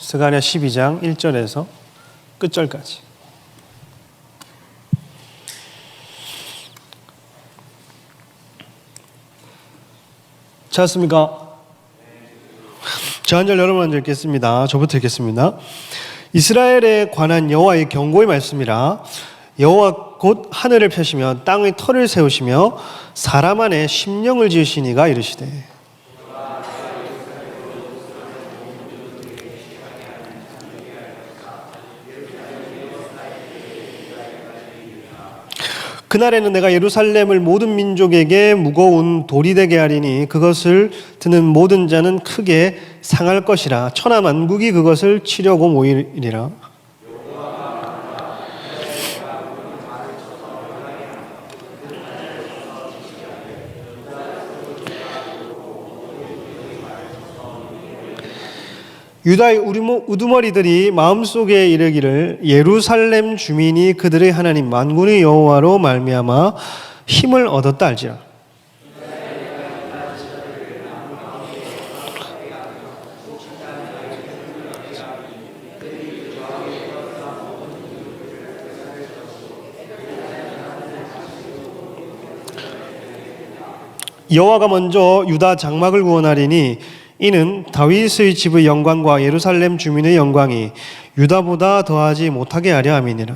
스가랴 12장 1절에서 끝절까지. 찾았습니까? 저 한 절 여러분 먼저 읽겠습니다. 저부터 읽겠습니다. 이스라엘에 관한 여호와의 경고의 말씀이라. 여호와 곧 하늘을 펴시며 땅의 터를 세우시며 사람 안에 심령을 지으시니가 이르시되 그날에는 내가 예루살렘을 모든 민족에게 무거운 돌이 되게 하리니 그것을 드는 모든 자는 크게 상할 것이라. 천하 만국이 그것을 치려고 모이리라. 유다의 우두머리들이 마음속에 이르기를 예루살렘 주민이 그들의 하나님 만군의 여호와로 말미암아 힘을 얻었다 할지라. 여호와가 먼저 유다 장막을 구원하리니 이는 다윗의 집의 영광과 예루살렘 주민의 영광이 유다보다 더하지 못하게 하려 함이니라.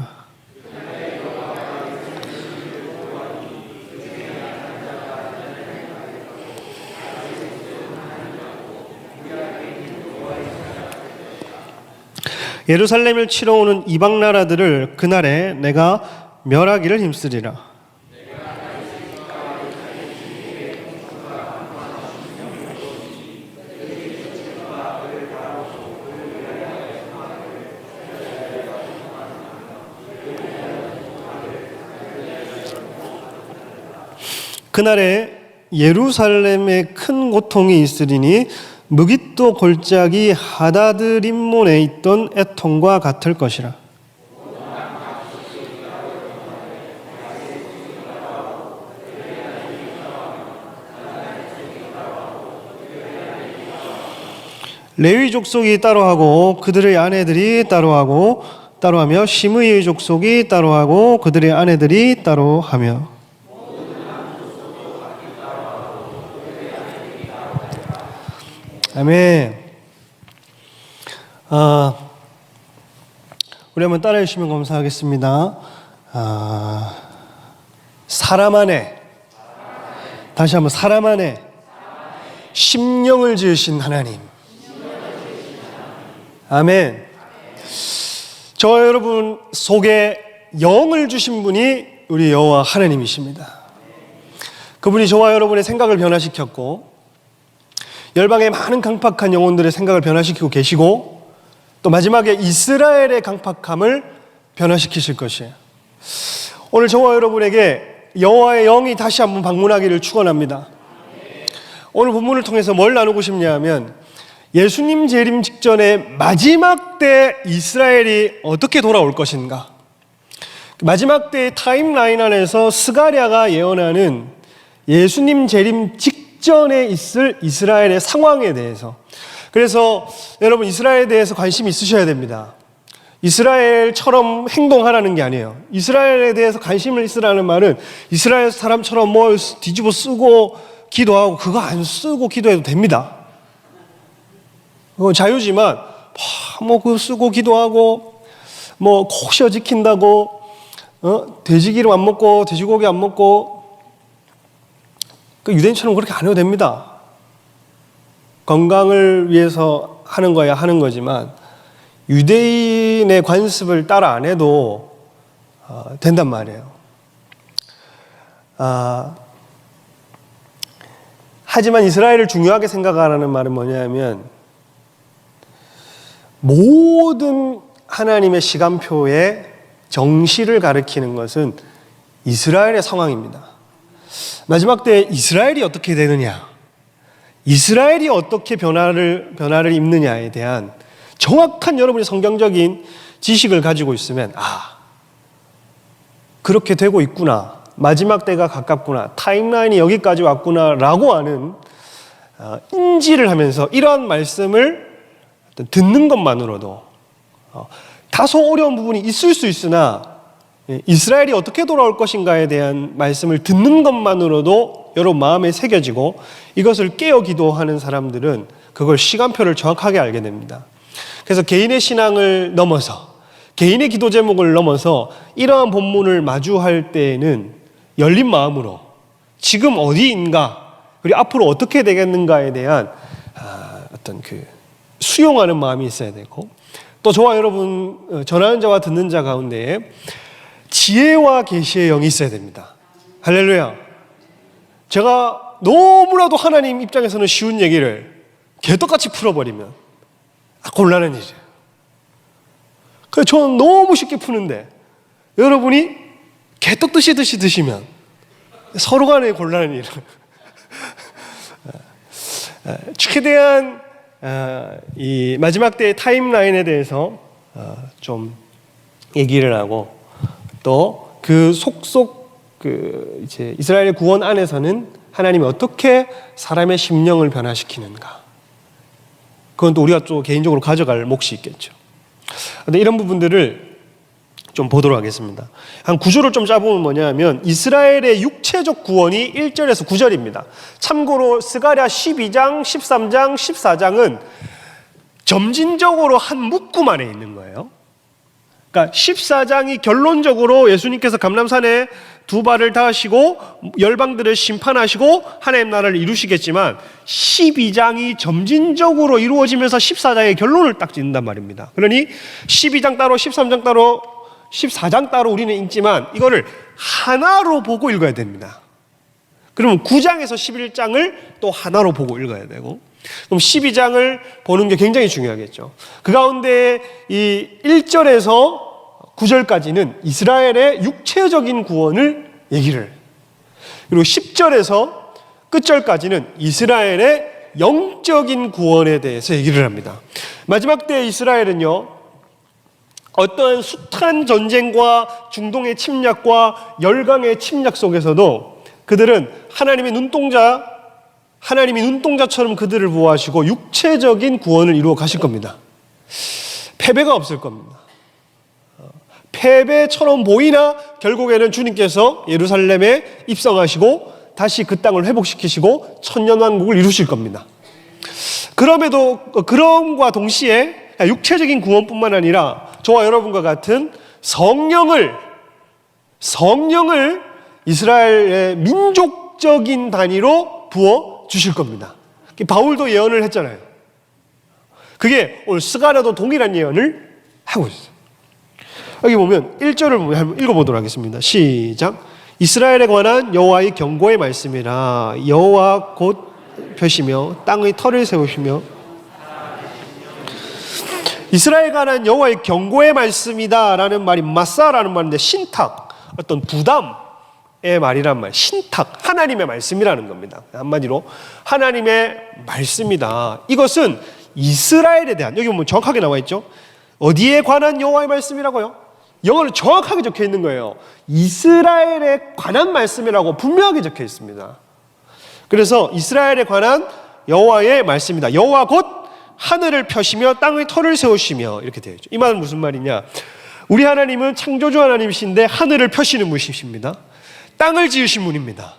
예루살렘을 치러 오는 이방 나라들을 그날에 내가 멸하기를 힘쓰리라. 그날에 예루살렘에 큰 고통이 있으리니 무깃도 골짜기 하다드림몬에 있던 애통과 같을 것이라. 레위 족속이 따로하고 그들의 아내들이 따로하며 시므이의 족속이 따로하고 그들의 아내들이 따로하며 아멘. 우리 한번 따라해 주시면 감사하겠습니다. 사람 안에, 다시 한번 사람 안에 심령을 지으신 하나님. 아멘. 저 여러분 속에 영을 주신 분이 우리 여호와 하나님이십니다. 그분이 저와 여러분의 생각을 변화시켰고 열방의 많은 강팍한 영혼들의 생각을 변화시키고 계시고 또 마지막에 이스라엘의 강팍함을 변화시키실 것이에요. 오늘 저와 여러분에게 여호와의 영이 다시 한번 방문하기를 축원합니다. 오늘 본문을 통해서 뭘 나누고 싶냐 하면 예수님 재림 직전에 마지막 때 이스라엘이 어떻게 돌아올 것인가, 마지막 때의 타임라인 안에서 스가랴가 예언하는 예수님 재림 직전에 있을 이스라엘의 상황에 대해서, 그래서 여러분 이스라엘에 대해서 관심이 있으셔야 됩니다. 이스라엘처럼 행동하라는 게 아니에요. 이스라엘에 대해서 관심을 있으라는 말은 이스라엘 사람처럼 뭘 뒤집어 쓰고 기도하고 그거 안 쓰고 기도해도 됩니다. 그건 자유지만 뭐 그거 쓰고 기도하고 뭐 혹시나 지킨다고 돼지기름 안 먹고 돼지고기 안 먹고 그 유대인처럼 그렇게 안 해도 됩니다. 건강을 위해서 하는 거야 하는 거지만 유대인의 관습을 따라 안 해도 된단 말이에요. 하지만 이스라엘을 중요하게 생각하라는 말은 뭐냐면 모든 하나님의 시간표의 정시를 가리키는 것은 이스라엘의 상황입니다. 마지막 때 이스라엘이 어떻게 되느냐, 이스라엘이 어떻게 변화를 입느냐에 대한 정확한 여러분이 성경적인 지식을 가지고 있으면 그렇게 되고 있구나, 마지막 때가 가깝구나, 타임라인이 여기까지 왔구나 라고 하는 인지를 하면서 이러한 말씀을 듣는 것만으로도 다소 어려운 부분이 있을 수 있으나 이스라엘이 어떻게 돌아올 것인가에 대한 말씀을 듣는 것만으로도 여러분 마음에 새겨지고 이것을 깨어 기도하는 사람들은 그걸 시간표를 정확하게 알게 됩니다. 그래서 개인의 신앙을 넘어서 개인의 기도 제목을 넘어서 이러한 본문을 마주할 때에는 열린 마음으로 지금 어디인가 그리고 앞으로 어떻게 되겠는가에 대한 어떤 그 수용하는 마음이 있어야 되고 또 저와 여러분 전하는 자와 듣는 자 가운데에 지혜와 계시의 영이 있어야 됩니다. 할렐루야. 제가 너무나도 하나님 입장에서는 쉬운 얘기를 개떡같이 풀어버리면 곤란한 일이에요. 그래서 저는 너무 쉽게 푸는데 여러분이 개떡 드시듯이 드시면 서로 간에 곤란한 일을 최대한 이 마지막 때의 타임라인에 대해서 좀 얘기를 하고 또 그 속속 그 이제 이스라엘의 구원 안에서는 하나님이 어떻게 사람의 심령을 변화시키는가 그건 또 우리가 또 개인적으로 가져갈 몫이 있겠죠. 근데 이런 부분들을 좀 보도록 하겠습니다. 한 구조를 좀 짜보면 뭐냐면 이스라엘의 육체적 구원이 1절에서 9절입니다. 참고로 스가랴 12장, 13장, 14장은 점진적으로 한 묶음 안에 있는 거예요. 그러니까 14장이 결론적으로 예수님께서 감람산에 두 발을 닿으시고 열방들을 심판하시고 하나님 나라를 이루시겠지만 12장이 점진적으로 이루어지면서 14장의 결론을 딱 짓는단 말입니다. 그러니 12장 따로 13장 따로 14장 따로 우리는 읽지만 이거를 하나로 보고 읽어야 됩니다. 그러면 9장에서 11장을 또 하나로 보고 읽어야 되고 그럼 12장을 보는 게 굉장히 중요하겠죠. 그 가운데 이 1절에서 9절까지는 이스라엘의 육체적인 구원을 얘기를 해요. 그리고 10절에서 끝절까지는 이스라엘의 영적인 구원에 대해서 얘기를 합니다. 마지막 때 이스라엘은요 어떠한 숱한 전쟁과 중동의 침략과 열강의 침략 속에서도 그들은 하나님이 눈동자처럼 그들을 보호하시고 육체적인 구원을 이루어 가실 겁니다. 패배가 없을 겁니다. 패배처럼 보이나 결국에는 주님께서 예루살렘에 입성하시고 다시 그 땅을 회복시키시고 천년왕국을 이루실 겁니다. 그럼에도 그럼과 동시에 육체적인 구원뿐만 아니라 저와 여러분과 같은 성령을 이스라엘의 민족적인 단위로 부어 주실 겁니다. 바울도 예언을 했잖아요. 그게 오늘 스가랴도 동일한 예언을 하고 있어요. 여기 보면 1절을 한번 읽어보도록 하겠습니다. 시작. 이스라엘에 관한 여호와의 경고의 말씀이라. 여호와 곧 펴시며 땅의 터를 세우시며. 이스라엘에 관한 여호와의 경고의 말씀이다라는 말이 마사라는 말인데 신탁, 어떤 부담의 말이란 말, 신탁, 하나님의 말씀이라는 겁니다. 한마디로 하나님의 말씀이다. 이것은 이스라엘에 대한, 여기 보면 정확하게 나와 있죠. 어디에 관한 여호와의 말씀이라고요? 영어로 정확하게 적혀 있는 거예요. 이스라엘에 관한 말씀이라고 분명하게 적혀 있습니다. 그래서 이스라엘에 관한 여호와의 말씀이다. 여호와 곧 하늘을 펴시며 땅의 터를 세우시며 이렇게 되어 있죠. 이 말은 무슨 말이냐? 우리 하나님은 창조주 하나님이신데 하늘을 펴시는 분이십니다. 땅을 지으신 분입니다.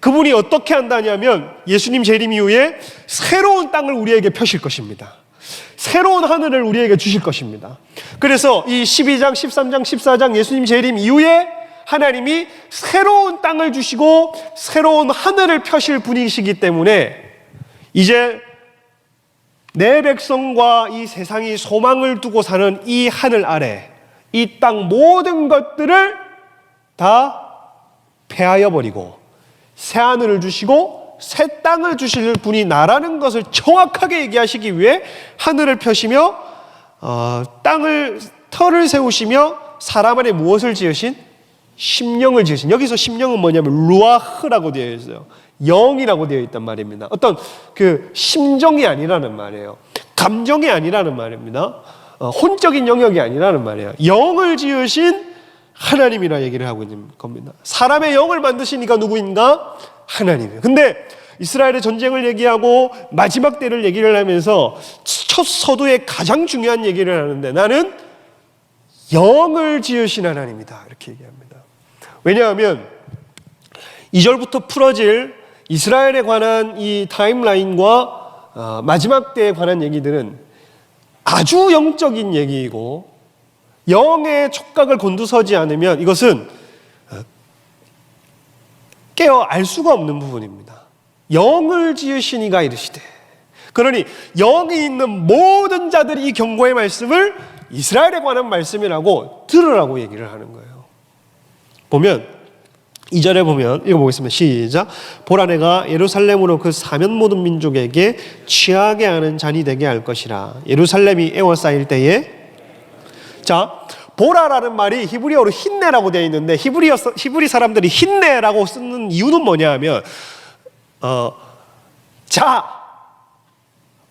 그분이 어떻게 한다냐면 예수님 재림 이후에 새로운 땅을 우리에게 펴실 것입니다. 새로운 하늘을 우리에게 주실 것입니다. 그래서 이 12장, 13장, 14장 예수님 재림 이후에 하나님이 새로운 땅을 주시고 새로운 하늘을 펴실 분이시기 때문에 이제 내 백성과 이 세상이 소망을 두고 사는 이 하늘 아래 이 땅 모든 것들을 다 폐하여 버리고 새 하늘을 주시고 새 땅을 주실 분이 나라는 것을 정확하게 얘기하시기 위해 하늘을 펴시며 땅을 터를 세우시며 사람 안에 무엇을 지으신? 심령을 지으신. 여기서 심령은 뭐냐면 루아흐라고 되어 있어요. 영이라고 되어 있단 말입니다. 어떤 그 심정이 아니라는 말이에요. 감정이 아니라는 말입니다. 혼적인 영역이 아니라는 말이에요. 영을 지으신 하나님이라 얘기를 하고 있는 겁니다. 사람의 영을 만드시니까 누구인가? 하나님이에요. 근데 이스라엘의 전쟁을 얘기하고 마지막 때를 얘기를 하면서 첫 서두에 가장 중요한 얘기를 하는데 나는 영을 지으신 하나님이다 이렇게 얘기합니다. 왜냐하면 2절부터 풀어질 이스라엘에 관한 이 타임라인과 마지막 때에 관한 얘기들은 아주 영적인 얘기이고 영의 촉각을 곤두서지 않으면 이것은 깨어 알 수가 없는 부분입니다. 영을 지으신 이가 이르시되, 그러니 영이 있는 모든 자들이 이 경고의 말씀을 이스라엘에 관한 말씀이라고 들으라고 얘기를 하는 거예요. 보면 2절에 보면 읽어보겠습니다. 시작. 보라 내가 예루살렘으로 그 사면 모든 민족에게 취하게 하는 잔이 되게 할 것이라. 예루살렘이 에워싸일 때에, 자, 보라라는 말이 히브리어로 힌내라고 되어 있는데 히브리 사람들이 힌내라고 쓰는 이유는 뭐냐 하면 자,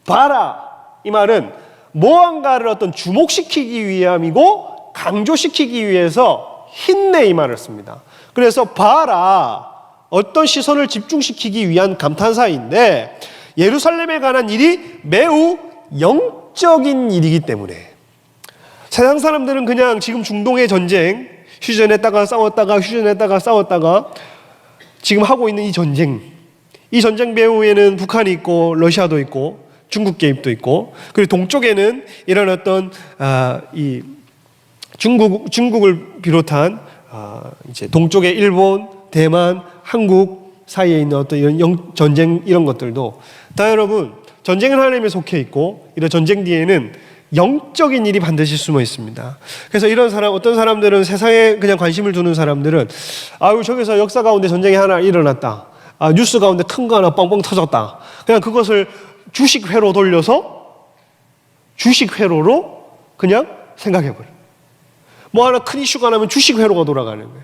봐라 이 말은 무언가를 어떤 주목시키기 위함이고 강조시키기 위해서 힌내 이 말을 씁니다. 그래서 봐라, 어떤 시선을 집중시키기 위한 감탄사인데 예루살렘에 관한 일이 매우 영적인 일이기 때문에 세상 사람들은 그냥 지금 중동의 전쟁, 휴전했다가 싸웠다가 지금 하고 있는 이 전쟁 배후에는 북한이 있고 러시아도 있고 중국 개입도 있고, 그리고 동쪽에는 이런 어떤 이 중국을 비롯한 이제 동쪽의 일본, 대만, 한국 사이에 있는 어떤 이런 전쟁 이런 것들도 다 여러분 전쟁은 하나님에 속해 있고 이런 전쟁 뒤에는 영적인 일이 반드시 숨어 있습니다. 그래서 이런 사람, 어떤 사람들은 세상에 그냥 관심을 두는 사람들은 아유 저기서 역사 가운데 전쟁이 하나 일어났다, 뉴스 가운데 큰 거 하나 뻥뻥 터졌다, 그냥 그것을 주식회로 돌려서 주식회로로 그냥 생각해버려. 뭐 하나 큰 이슈가 나면 주식회로가 돌아가는 거예요.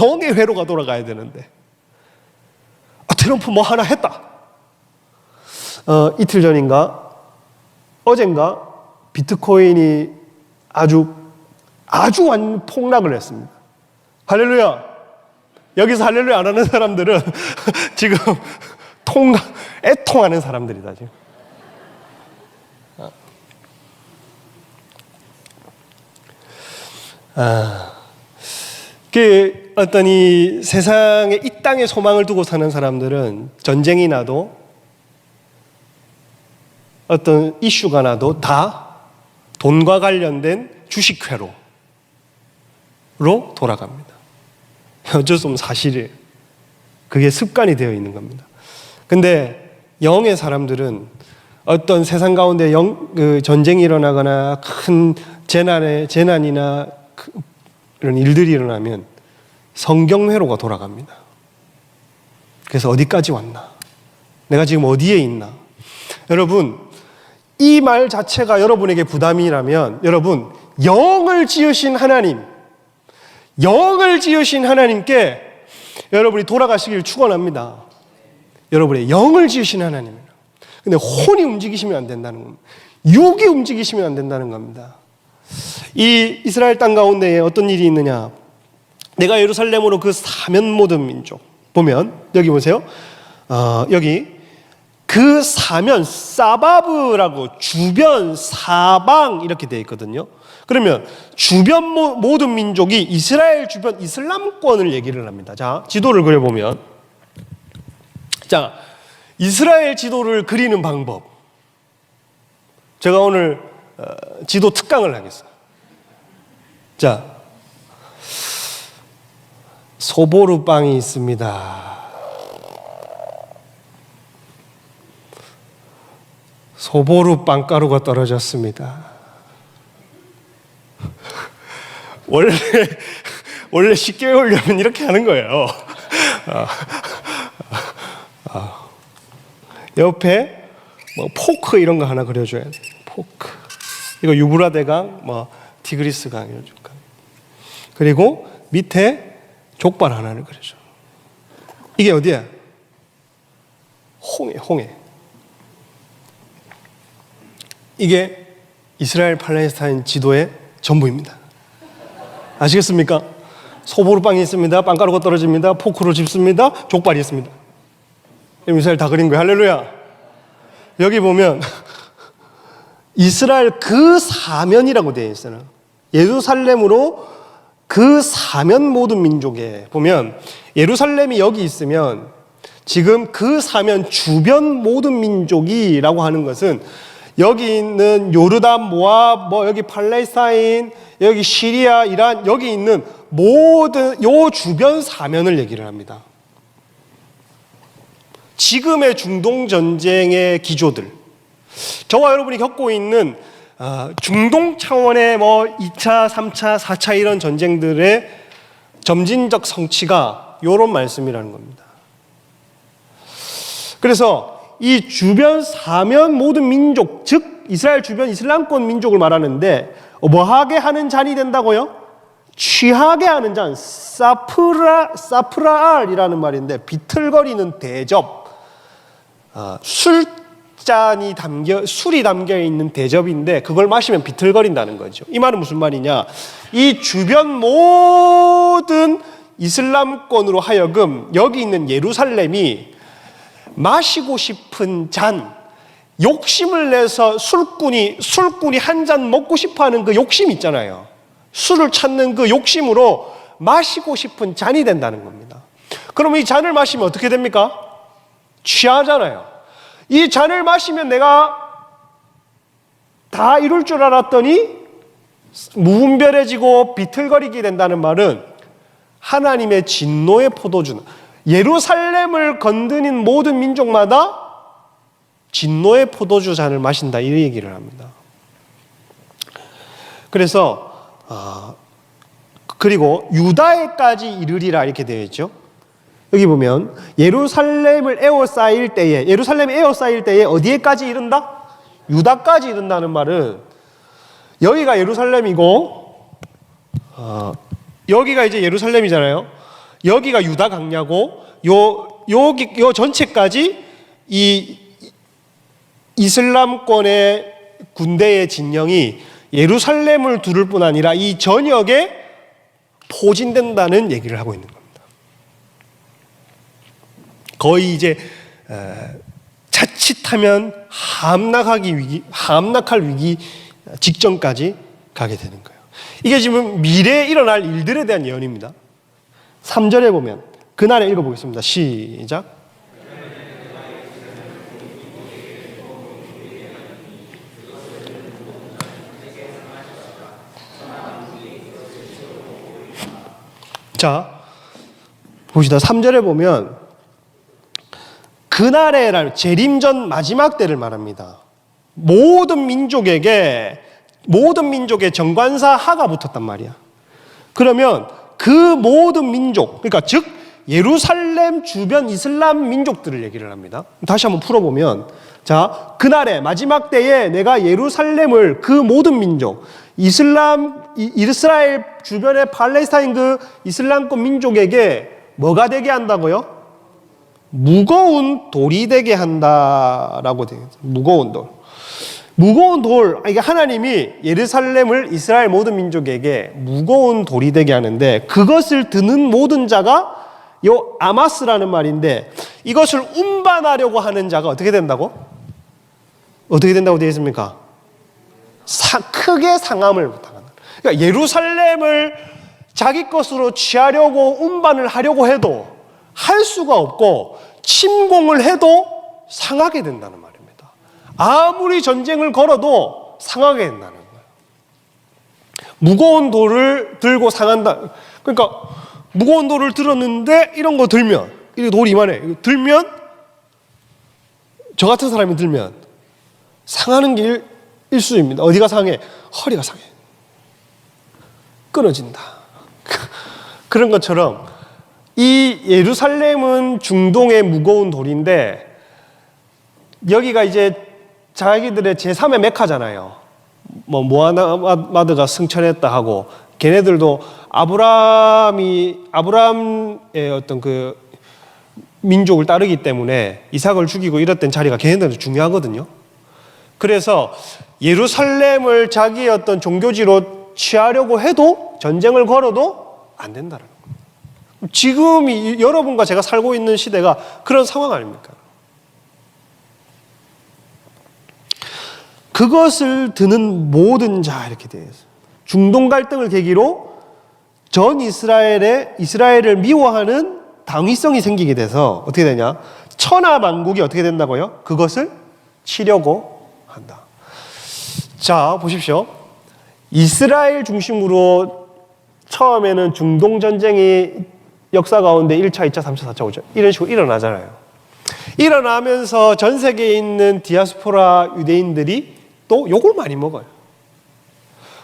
영의 회로가 돌아가야 되는데 트럼프 뭐 하나 했다, 이틀 전인가 어젠가 비트코인이 아주 폭락을 했습니다. 할렐루야. 여기서 할렐루야 안 하는 사람들은 지금 애통하는 사람들이다 지금. 그 어떤 이 세상에 이 땅에 소망을 두고 사는 사람들은 전쟁이 나도 어떤 이슈가 나도 다 돈과 관련된 주식회로로 돌아갑니다. 어쩔 수 없는 사실이에요. 그게 습관이 되어 있는 겁니다. 근데 영의 사람들은 어떤 세상 가운데 전쟁이 일어나거나 큰 재난이나 이런 일들이 일어나면 성경회로가 돌아갑니다. 그래서 어디까지 왔나? 내가 지금 어디에 있나? 여러분, 이 말 자체가 여러분에게 부담이라면 여러분, 영을 지으신 하나님께 여러분이 돌아가시길 축원합니다. 여러분의 영을 지으신 하나님이라. 근데 혼이 움직이시면 안 된다는 겁니다. 육이 움직이시면 안 된다는 겁니다. 이 이스라엘 땅 가운데에 어떤 일이 있느냐? 내가 예루살렘으로 그 사면 모든 민족, 보면 여기 보세요. 여기 그 사면, 사바브라고 주변, 사방 이렇게 되어 있거든요. 그러면 주변 모든 민족이 이스라엘 주변 이슬람권을 얘기를 합니다. 자, 지도를 그려보면, 자, 이스라엘 지도를 그리는 방법. 제가 오늘 지도 특강을 하겠어요. 자, 소보루빵이 있습니다. 소보루 빵가루가 떨어졌습니다. 원래 쉽게 외우려면 이렇게 하는 거예요. 옆에 뭐 포크 이런 거 하나 그려줘야 돼. 포크. 이거 유브라데강, 뭐 티그리스강 이런 쪽. 그리고 밑에 족발 하나를 그려줘. 이게 어디야? 홍해. 이게 이스라엘 팔레스타인 지도의 전부입니다. 아시겠습니까? 소보루빵이 있습니다. 빵가루가 떨어집니다. 포크로 집습니다. 족발이 있습니다. 이스라엘 다 그린 거예요. 할렐루야. 여기 보면 이스라엘 그 사면이라고 되어 있어요. 예루살렘으로 그 사면 모든 민족에 보면 예루살렘이 여기 있으면 지금 그 사면 주변 모든 민족이라고 하는 것은 여기 있는 요르단, 모압, 여기 팔레스타인, 여기 시리아, 이란, 여기 있는 모든 요 주변 사면을 얘기를 합니다. 지금의 중동 전쟁의 기조들, 저와 여러분이 겪고 있는 중동 차원의 2차, 3차, 4차 이런 전쟁들의 점진적 성취가 이런 말씀이라는 겁니다. 그래서 이 주변 사면 모든 민족, 즉 이스라엘 주변 이슬람권 민족을 말하는데 뭐하게 하는 잔이 된다고요? 취하게 하는 잔, 사프라알이라는 말인데 비틀거리는 대접, 술이 담겨 있는 대접인데 그걸 마시면 비틀거린다는 거죠. 이 말은 무슨 말이냐? 이 주변 모든 이슬람권으로 하여금 여기 있는 예루살렘이 마시고 싶은 잔, 욕심을 내서 술꾼이 한 잔 먹고 싶어하는 그 욕심 있잖아요. 술을 찾는 그 욕심으로 마시고 싶은 잔이 된다는 겁니다. 그럼 이 잔을 마시면 어떻게 됩니까? 취하잖아요. 이 잔을 마시면 내가 다 이룰 줄 알았더니 무분별해지고 비틀거리게 된다는 말은 하나님의 진노의 포도주, 예루살렘을 건드린 모든 민족마다 진노의 포도주 잔을 마신다, 이 얘기를 합니다. 그래서 그리고 유다에까지 이르리라 이렇게 되어 있죠. 여기 보면 예루살렘이 에워싸일 때에 어디에까지 이른다? 유다까지 이른다는 말은 여기가 예루살렘이고 여기가 이제 예루살렘이잖아요. 여기가 유다 강야고 요 전체까지 이 이슬람권의 군대의 진영이 예루살렘을 두를 뿐 아니라 이 전역에 포진된다는 얘기를 하고 있는 겁니다. 거의 이제 자칫하면 함락할 위기 직전까지 가게 되는 거예요. 이게 지금 미래에 일어날 일들에 대한 예언입니다. 3절에 보면 그날에 읽어보겠습니다. 시작. 자, 봅시다. 3절에 보면 그날에 재림전 마지막 때를 말합니다. 모든 민족의 정관사 하가 붙었단 말이야. 그러면 그 모든 민족, 그러니까 즉 예루살렘 주변 이슬람 민족들을 얘기를 합니다. 다시 한번 풀어보면, 자, 그날에 마지막 때에 내가 예루살렘을 그 모든 민족, 이스라엘 주변의 팔레스타인 그 이슬람권 민족에게 뭐가 되게 한다고요? 무거운 돌이 되게 한다라고 되어 있어요. 무거운 돌, 이게 하나님이 예루살렘을 이스라엘 모든 민족에게 무거운 돌이 되게 하는데 그것을 드는 모든 자가 요 아마스라는 말인데 이것을 운반하려고 하는 자가 어떻게 된다고? 어떻게 된다고 되어 있습니까? 크게 상함을 당한다. 그러니까 예루살렘을 자기 것으로 취하려고 운반을 하려고 해도 할 수가 없고 침공을 해도 상하게 된다는 말입니다. 아무리 전쟁을 걸어도 상하게 된다는 거예요. 무거운 돌을 들고 상한다. 그러니까 무거운 돌을 들었는데 이런 거 들면, 이 돌이 이만해. 들면 저 같은 사람이 들면 상하는 게 일수입니다. 어디가 상해? 허리가 상해. 끊어진다. 그런 것처럼 이 예루살렘은 중동의 무거운 돌인데 여기가 이제 자기들의 제3의 메카잖아요. 모하마드가 승천했다 하고 걔네들도 아브라함의 어떤 그 민족을 따르기 때문에 이삭을 죽이고 이랬던 자리가 걔네들한테 중요하거든요. 그래서 예루살렘을 자기의 어떤 종교지로 취하려고 해도 전쟁을 걸어도 안 된다는 거예요. 지금 여러분과 제가 살고 있는 시대가 그런 상황 아닙니까? 그것을 드는 모든 자 이렇게 되어 있어요. 중동 갈등을 계기로 전 이스라엘을 미워하는 당위성이 생기게 돼서 어떻게 되냐? 천하 만국이 어떻게 된다고요? 그것을 치려고 한다. 자, 보십시오. 이스라엘 중심으로 처음에는 중동 전쟁이 역사 가운데 1차, 2차, 3차, 4차, 5차 이런 식으로 일어나잖아요. 일어나면서 전 세계에 있는 디아스포라 유대인들이 또 욕을 많이 먹어요.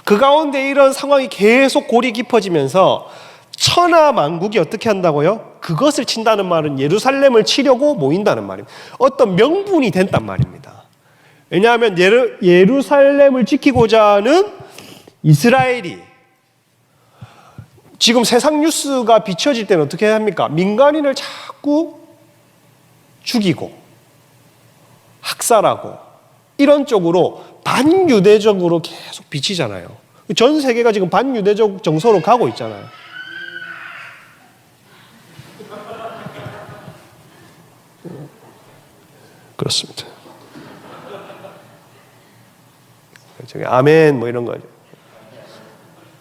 그 가운데 이런 상황이 계속 골이 깊어지면서 천하 만국이 어떻게 한다고요? 그것을 친다는 말은 예루살렘을 치려고 모인다는 말입니다. 어떤 명분이 된단 말입니다. 왜냐하면 예루살렘을 지키고자 하는 이스라엘이 지금 세상 뉴스가 비춰질 때는 어떻게 합니까? 민간인을 자꾸 죽이고 학살하고 이런 쪽으로 반유대적으로 계속 비치잖아요. 전 세계가 지금 반유대적 정서로 가고 있잖아요. 그렇습니다. 저기 아멘 뭐 이런 거죠.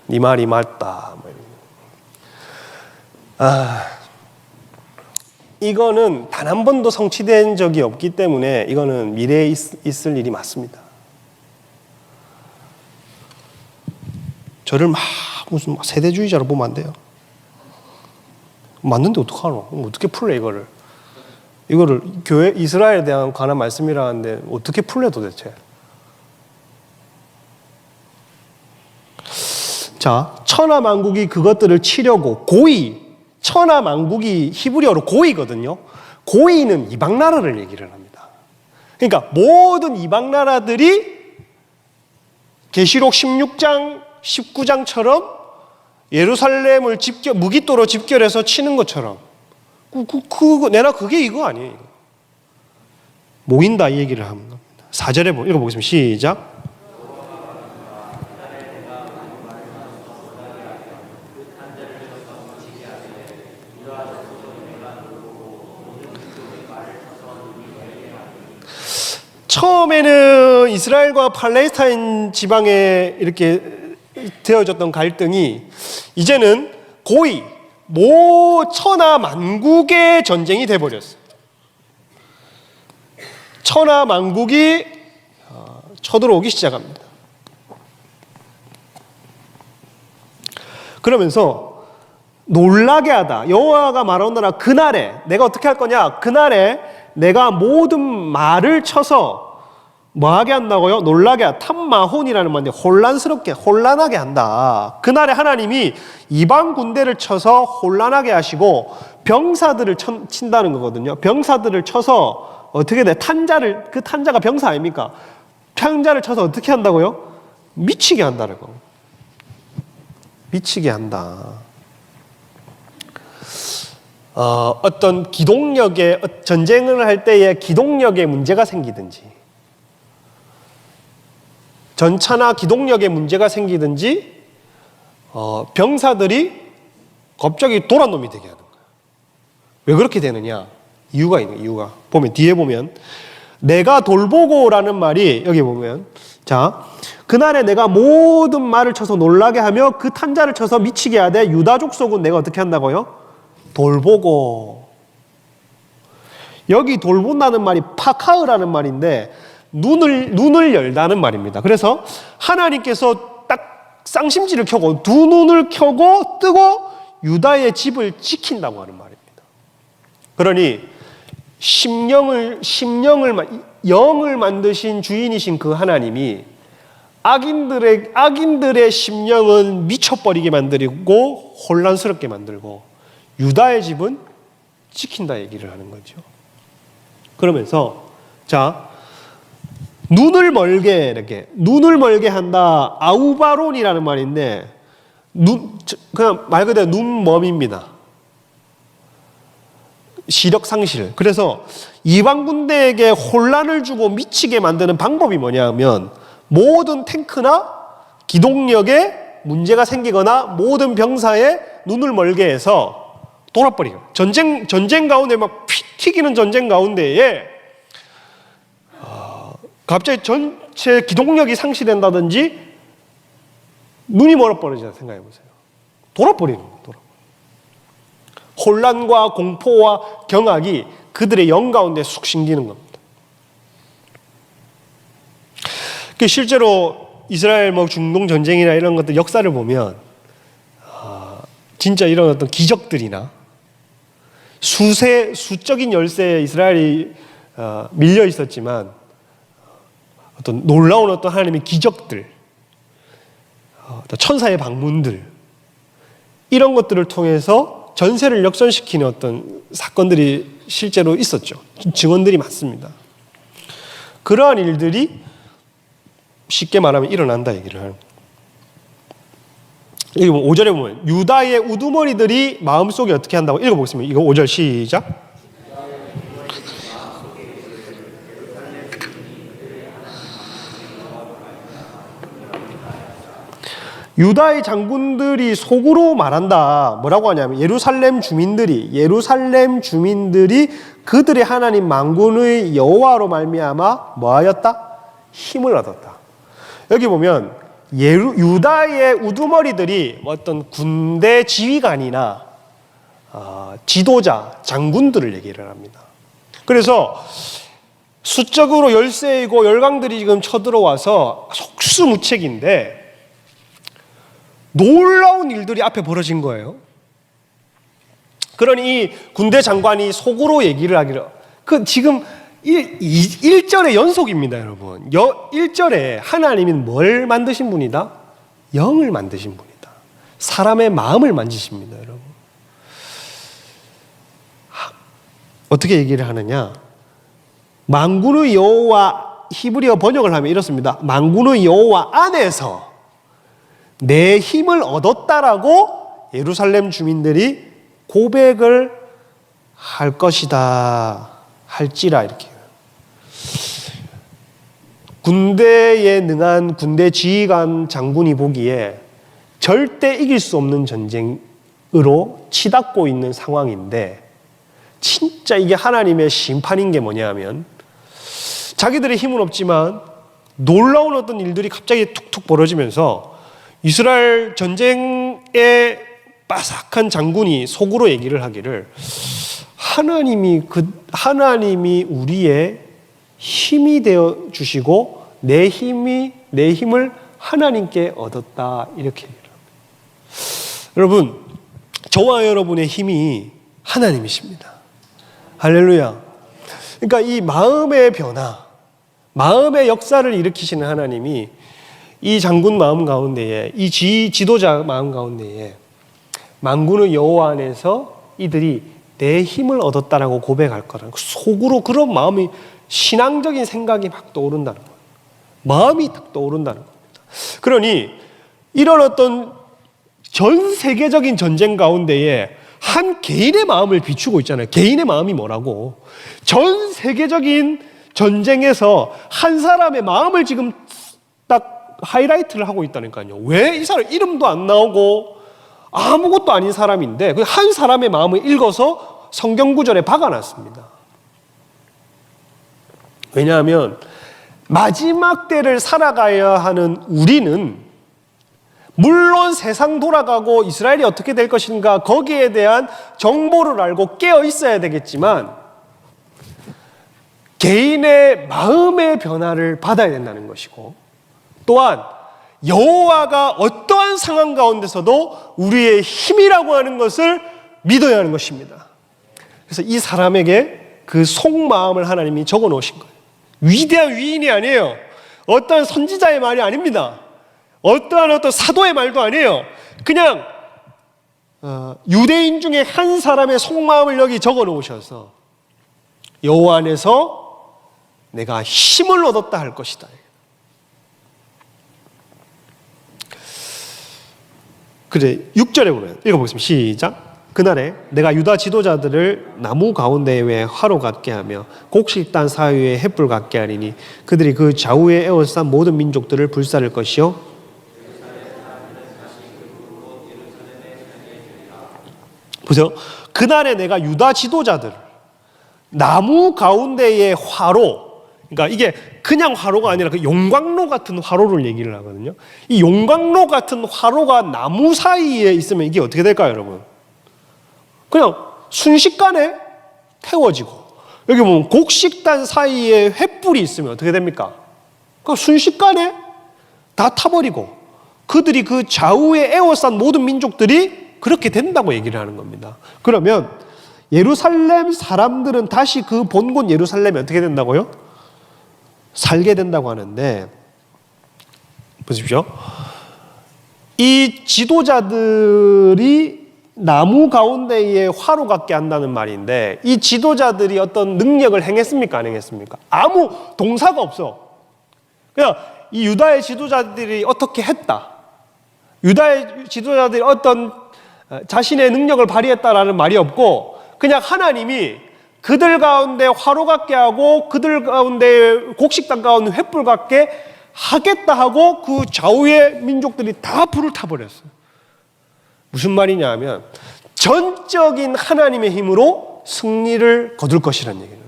네 말이 맞다. 뭐 이거는 단 한 번도 성취된 적이 없기 때문에 이거는 미래에 있을 일이 맞습니다. 저를 무슨 세대주의자로 보면 안 돼요. 맞는데 어떡하노? 어떻게 풀래 이거를? 이거를 교회 이스라엘에 대한 관한 말씀이라는데 어떻게 풀래 도대체? 자, 천하 만국이 그것들을 치려고 고의, 천하 만국이 히브리어로 고의거든요. 고의는 이방 나라를 얘기를 합니다. 그러니까 모든 이방 나라들이 계시록 16장, 19장처럼 예루살렘을 무기또로 집결해서 치는 것처럼 내나 그게 이거 아니에요. 모인다 이 얘기를 하는 겁니다. 4절에 읽어보겠습니다. 시작. 처음에는 이스라엘과 팔레스타인 지방에 이렇게 되어졌던 갈등이 이제는 고의 천하 만국의 전쟁이 돼버렸어요. 천하 만국이 쳐들어오기 시작합니다. 그러면서 놀라게 하다. 여호와가 말하노라 그날에 내가 어떻게 할 거냐? 그날에 내가 모든 말을 쳐서 뭐하게 한다고요? 놀라게 하다. 탐마혼이라는 말인데 혼란하게 한다. 그날에 하나님이 이방 군대를 쳐서 혼란하게 하시고 병사들을 친다는 거거든요. 병사들을 쳐서 어떻게 돼? 그 탄자가 병사 아닙니까? 탄자를 쳐서 어떻게 한다고요? 미치게 한다는 거. 미치게 한다. 어떤 기동력에 전쟁을 할 때에 기동력에 문제가 생기든지 전차나 기동력에 문제가 생기든지 병사들이 갑자기 도란 놈이 되게 하는 거예요. 왜 그렇게 되느냐? 이유가 있는 거예요. 이유가 보면 뒤에 보면 내가 돌보고라는 말이 여기 보면 자 그날에 내가 모든 말을 쳐서 놀라게 하며 그 탄자를 쳐서 미치게 하되 유다 족속은 내가 어떻게 한다고요? 돌보고. 여기 돌본다는 말이 파카으라는 말인데 눈을 열다는 말입니다. 그래서 하나님께서 딱 쌍심지를 켜고 두 눈을 켜고 뜨고 유다의 집을 지킨다고 하는 말입니다. 그러니 영을 만드신 주인이신 그 하나님이 악인들의 심령은 미쳐버리게 만들고 혼란스럽게 만들고 유다의 집은 지킨다 얘기를 하는 거죠. 그러면서 자 눈을 멀게 한다. 아우바론이라는 말인데 그냥 말 그대로 눈멈입니다. 시력 상실. 그래서 이방 군대에게 혼란을 주고 미치게 만드는 방법이 뭐냐면 모든 탱크나 기동력에 문제가 생기거나 모든 병사의 눈을 멀게 해서 돌아버리고 전쟁 가운데 막 피 튀기는 전쟁 가운데에 갑자기 전체 기동력이 상실된다든지 눈이 멀어버리잖아요. 생각해 보세요. 돌아버리는 거예요. 혼란과 공포와 경악이 그들의 영 가운데 숙심기는 겁니다. 실제로 이스라엘 중동 전쟁이나 이런 것들 역사를 보면 진짜 이런 어떤 기적들이나 수적인 열세에 이스라엘이 밀려 있었지만 어떤 놀라운 어떤 하나님의 기적들, 천사의 방문들, 이런 것들을 통해서 전세를 역전시키는 어떤 사건들이 실제로 있었죠. 증언들이 많습니다. 그러한 일들이 쉽게 말하면 일어난다 얘기를 하는 거예요. 여기 5절에 보면 유다의 우두머리들이 마음속에 어떻게 한다고 읽어보겠습니다. 이거 5절 시작. 유다의 장군들이 속으로 말한다. 뭐라고 하냐면 예루살렘 주민들이 그들의 하나님 만군의 여호와로 말미암아 뭐하였다? 힘을 얻었다. 여기 보면 유다의 우두머리들이 어떤 군대 지휘관이나 지도자, 장군들을 얘기를 합니다. 그래서 수적으로 열세이고 열강들이 지금 쳐들어와서 속수무책인데 놀라운 일들이 앞에 벌어진 거예요. 그러니 이 군대 장관이 속으로 얘기를 하기를, 지금 1절의 연속입니다, 여러분. 1절에 하나님이 뭘 만드신 분이다? 영을 만드신 분이다. 사람의 마음을 만지십니다, 여러분. 어떻게 얘기를 하느냐? 만군의 여호와, 히브리어 번역을 하면 이렇습니다. 만군의 여호와 안에서 내 힘을 얻었다라고 예루살렘 주민들이 고백을 할 것이다, 할지라, 이렇게. 군대에 능한 군대 지휘관 장군이 보기에 절대 이길 수 없는 전쟁으로 치닫고 있는 상황인데, 진짜 이게 하나님의 심판인 게 뭐냐면, 자기들의 힘은 없지만 놀라운 어떤 일들이 갑자기 툭툭 벌어지면서 이스라엘 전쟁의 빠삭한 장군이 속으로 얘기를 하기를, 하나님이 우리의 힘이 되어 주시고 내 힘을 하나님께 얻었다, 이렇게 얘기를 합니다. 여러분, 저와 여러분의 힘이 하나님이십니다. 할렐루야. 그러니까 이 마음의 변화, 마음의 역사를 일으키시는 하나님이 이 장군 마음 가운데에, 이 지도자 마음 가운데에 만군의 여호와 안에서 이들이 내 힘을 얻었다라고 고백할 거라는, 속으로 그런 마음이, 신앙적인 생각이 막 떠오른다는 거예요. 마음이 딱 떠오른다는 겁니다. 그러니 이런 어떤 전 세계적인 전쟁 가운데에 한 개인의 마음을 비추고 있잖아요. 개인의 마음이 뭐라고? 전 세계적인 전쟁에서 한 사람의 마음을 지금 딱 하이라이트를 하고 있다니까요. 왜 이 사람 이름도 안 나오고 아무것도 아닌 사람인데 그 한 사람의 마음을 읽어서 성경 구절에 박아놨습니다. 왜냐하면 마지막 때를 살아가야 하는 우리는, 물론 세상 돌아가고 이스라엘이 어떻게 될 것인가 거기에 대한 정보를 알고 깨어 있어야 되겠지만 개인의 마음의 변화를 받아야 된다는 것이고, 또한 여호와가 어떠한 상황 가운데서도 우리의 힘이라고 하는 것을 믿어야 하는 것입니다. 그래서 이 사람에게 그 속마음을 하나님이 적어 놓으신 거예요. 위대한 위인이 아니에요. 어떠한 선지자의 말이 아닙니다. 어떠한 사도의 말도 아니에요. 그냥 유대인 중에 한 사람의 속마음을 여기 적어 놓으셔서 여호와 안에서 내가 힘을 얻었다 할 것이다. 그래, 6절에 보면 읽어보겠습니다. 시작. 그날에 내가 유다 지도자들을 나무 가운데에 왜 화로 같게 하며 곡식단 사이에 횃불 같게 하리니 그들이 그 좌우에 에워싼 모든 민족들을 불사를 것이요. 보세요. 그날에 내가 유다 지도자들 나무 가운데의 화로, 그러니까 이게 그냥 화로가 아니라 그 용광로 같은 화로를 얘기를 하거든요. 이 용광로 같은 화로가 나무 사이에 있으면 이게 어떻게 될까요, 여러분? 그냥 순식간에 태워지고, 여기 보면 곡식단 사이에 횃불이 있으면 어떻게 됩니까? 그러니까 순식간에 다 타버리고, 그들이 그 좌우에 에워싼 모든 민족들이 그렇게 된다고 얘기를 하는 겁니다. 그러면 예루살렘 사람들은 다시 그 본곳 예루살렘이 어떻게 된다고요? 살게 된다고 하는데, 보십시오. 이 지도자들이 나무 가운데에 화로 같게 한다는 말인데, 이 지도자들이 어떤 능력을 행했습니까? 안 행했습니까? 아무 동사가 없어. 그냥 이 유다의 지도자들이 어떻게 했다, 유다의 지도자들이 어떤 자신의 능력을 발휘했다라는 말이 없고, 그냥 하나님이 그들 가운데 화로 같게 하고 그들 가운데 곡식단 가운데 횃불 같게 하겠다 하고 그 좌우의 민족들이 다 불을 타버렸어요. 무슨 말이냐 하면 전적인 하나님의 힘으로 승리를 거둘 것이라는 얘기예요.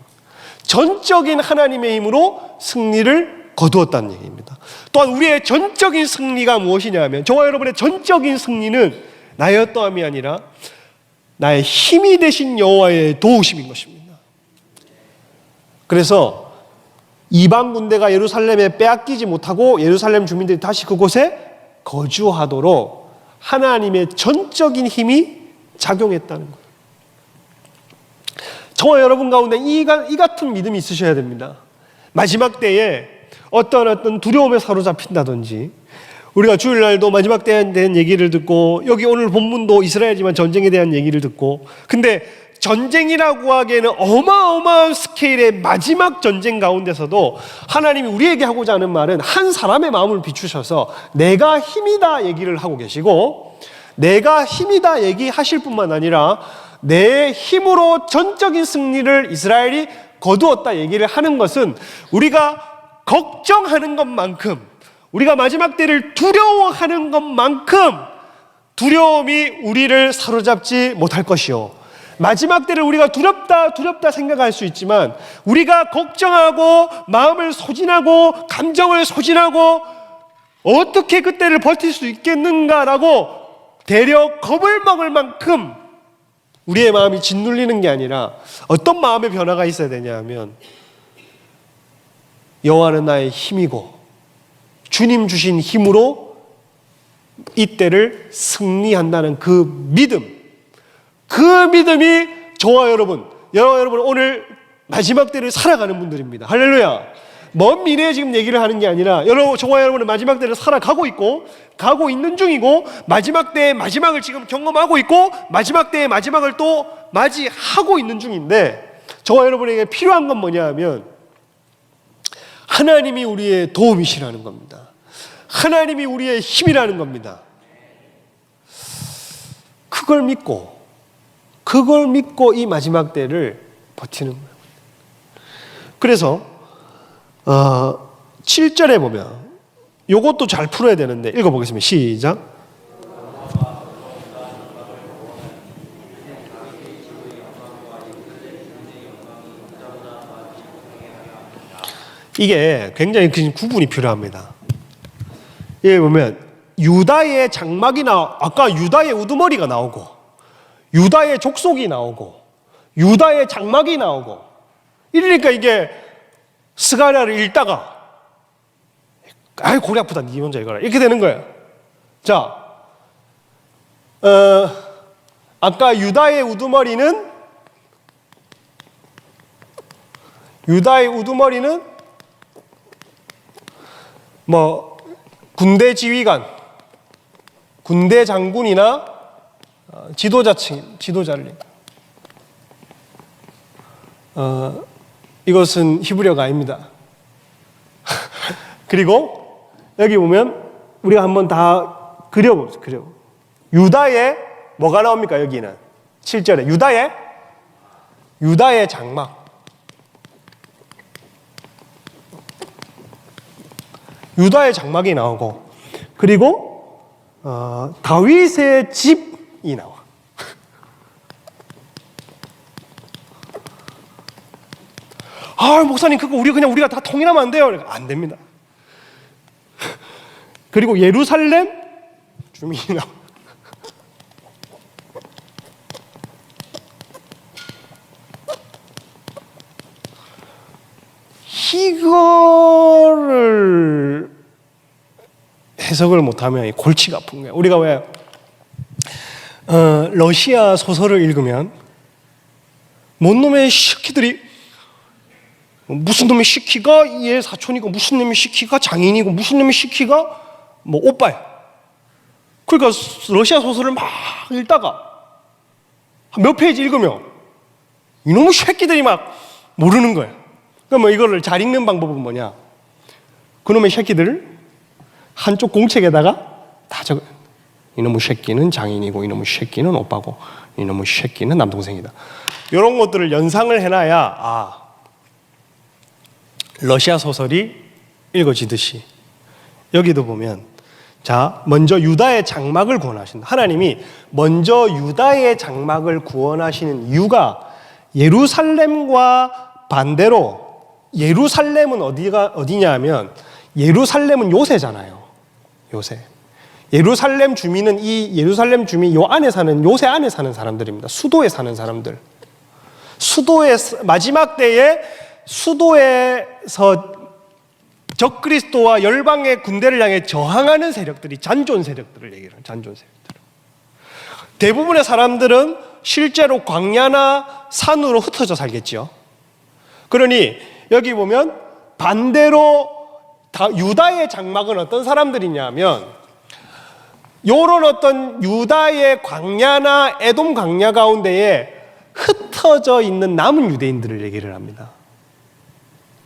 전적인 하나님의 힘으로 승리를 거두었다는 얘기입니다. 또한 우리의 전적인 승리가 무엇이냐 하면, 저와 여러분의 전적인 승리는 나의 어떠함이 아니라 나의 힘이 되신 여호와의 도우심인 것입니다. 그래서 이방 군대가 예루살렘에 빼앗기지 못하고 예루살렘 주민들이 다시 그곳에 거주하도록 하나님의 전적인 힘이 작용했다는 거예요. 저와 여러분 가운데 이 같은 믿음이 있으셔야 됩니다. 마지막 때에 어떤 두려움에 사로잡힌다든지, 우리가 주일날도 마지막 때에 대한 얘기를 듣고, 여기 오늘 본문도 이스라엘이지만 전쟁에 대한 얘기를 듣고, 근데 전쟁이라고 하기에는 어마어마한 스케일의 마지막 전쟁 가운데서도 하나님이 우리에게 하고자 하는 말은 한 사람의 마음을 비추셔서 내가 힘이다 얘기를 하고 계시고, 내가 힘이다 얘기하실 뿐만 아니라 내 힘으로 전적인 승리를 이스라엘이 거두었다 얘기를 하는 것은, 우리가 걱정하는 것만큼, 우리가 마지막 때를 두려워하는 것만큼 두려움이 우리를 사로잡지 못할 것이요, 마지막 때를 우리가 두렵다 생각할 수 있지만, 우리가 걱정하고 마음을 소진하고 감정을 소진하고 어떻게 그때를 버틸 수 있겠는가라고 대려 겁을 먹을 만큼 우리의 마음이 짓눌리는 게 아니라, 어떤 마음의 변화가 있어야 되냐 하면, 여호와는 나의 힘이고 주님 주신 힘으로 이때를 승리한다는 그 믿음, 그 믿음이 저와 여러분 오늘 마지막 때를 살아가는 분들입니다. 할렐루야. 먼 미래에 지금 얘기를 하는 게 아니라, 저와 여러분은 마지막 때를 살아가고 있고 가고 있는 중이고, 마지막 때의 마지막을 지금 경험하고 있고 마지막 때의 마지막을 또 맞이하고 있는 중인데, 저와 여러분에게 필요한 건 뭐냐 하면 하나님이 우리의 도움이시라는 겁니다. 하나님이 우리의 힘이라는 겁니다. 그걸 믿고 이 마지막 때를 버티는 거예요. 그래서 7절에 보면 이것도 잘 풀어야 되는데, 읽어보겠습니다. 시작. 이게 굉장히 구분이 필요합니다. 여기 보면 유다의 장막이 아까 유다의 우두머리가 나오고, 유다의 족속이 나오고, 유다의 장막이 나오고, 이러니까 이게 스가랴를 읽다가 아이 골이 아프다, 니 혼자 이거라, 이렇게 되는 거예요. 자, 아까 유다의 우두머리는 뭐 군대 지휘관, 군대 장군이나 지도자를 이것은 히브리어가 아닙니다. 그리고 여기 보면 우리가 한번 다 그려봅시다. 유다의 뭐가 나옵니까? 여기는 7절에 유다의 장막, 유다의 장막이 나오고, 그리고 다윗의 집이 나와. 아, 목사님, 그거 우리가 다 통일하면 안 돼요. 안 됩니다. 그리고 예루살렘 주민이 나와. 이거를 해석을 못하면 골치가 아픈 거예요. 우리가 왜 러시아 소설을 읽으면 뭔 놈의 시키들이 무슨 놈의 시키가 얘 사촌이고 무슨 놈의 시키가 장인이고 무슨 놈의 시키가 뭐 오빠야. 그러니까 러시아 소설을 막 읽다가 몇 페이지 읽으면 이놈의 새끼들이 막 모르는 거예요. 그러면 뭐 이거를 잘 읽는 방법은 뭐냐? 그놈의 새끼들을 한쪽 공책에다가 다 적어. 이놈의 새끼는 장인이고 이놈의 새끼는 오빠고 이놈의 새끼는 남동생이다. 이런 것들을 연상을 해놔야 러시아 소설이 읽어지듯이 여기도 보면 자, 먼저 유다의 장막을 구원하신다. 하나님이 먼저 유다의 장막을 구원하시는 이유가 예루살렘과 반대로 예루살렘은 어디냐 하면 예루살렘은 요새잖아요. 요새. 예루살렘 주민은 이 예루살렘 주민 요 안에 사는 요새 안에 사는 사람들입니다. 수도에 사는 사람들. 수도의 마지막 때에 수도에서 적그리스도와 열방의 군대를 향해 저항하는 세력들이 잔존 세력들을 얘기를 해요. 잔존 세력들. 대부분의 사람들은 실제로 광야나 산으로 흩어져 살겠죠. 그러니 여기 보면 반대로 유다의 장막은 어떤 사람들이냐면 요런 어떤 유다의 광야나 에돔 광야 가운데에 흩어져 있는 남은 유대인들을 얘기를 합니다.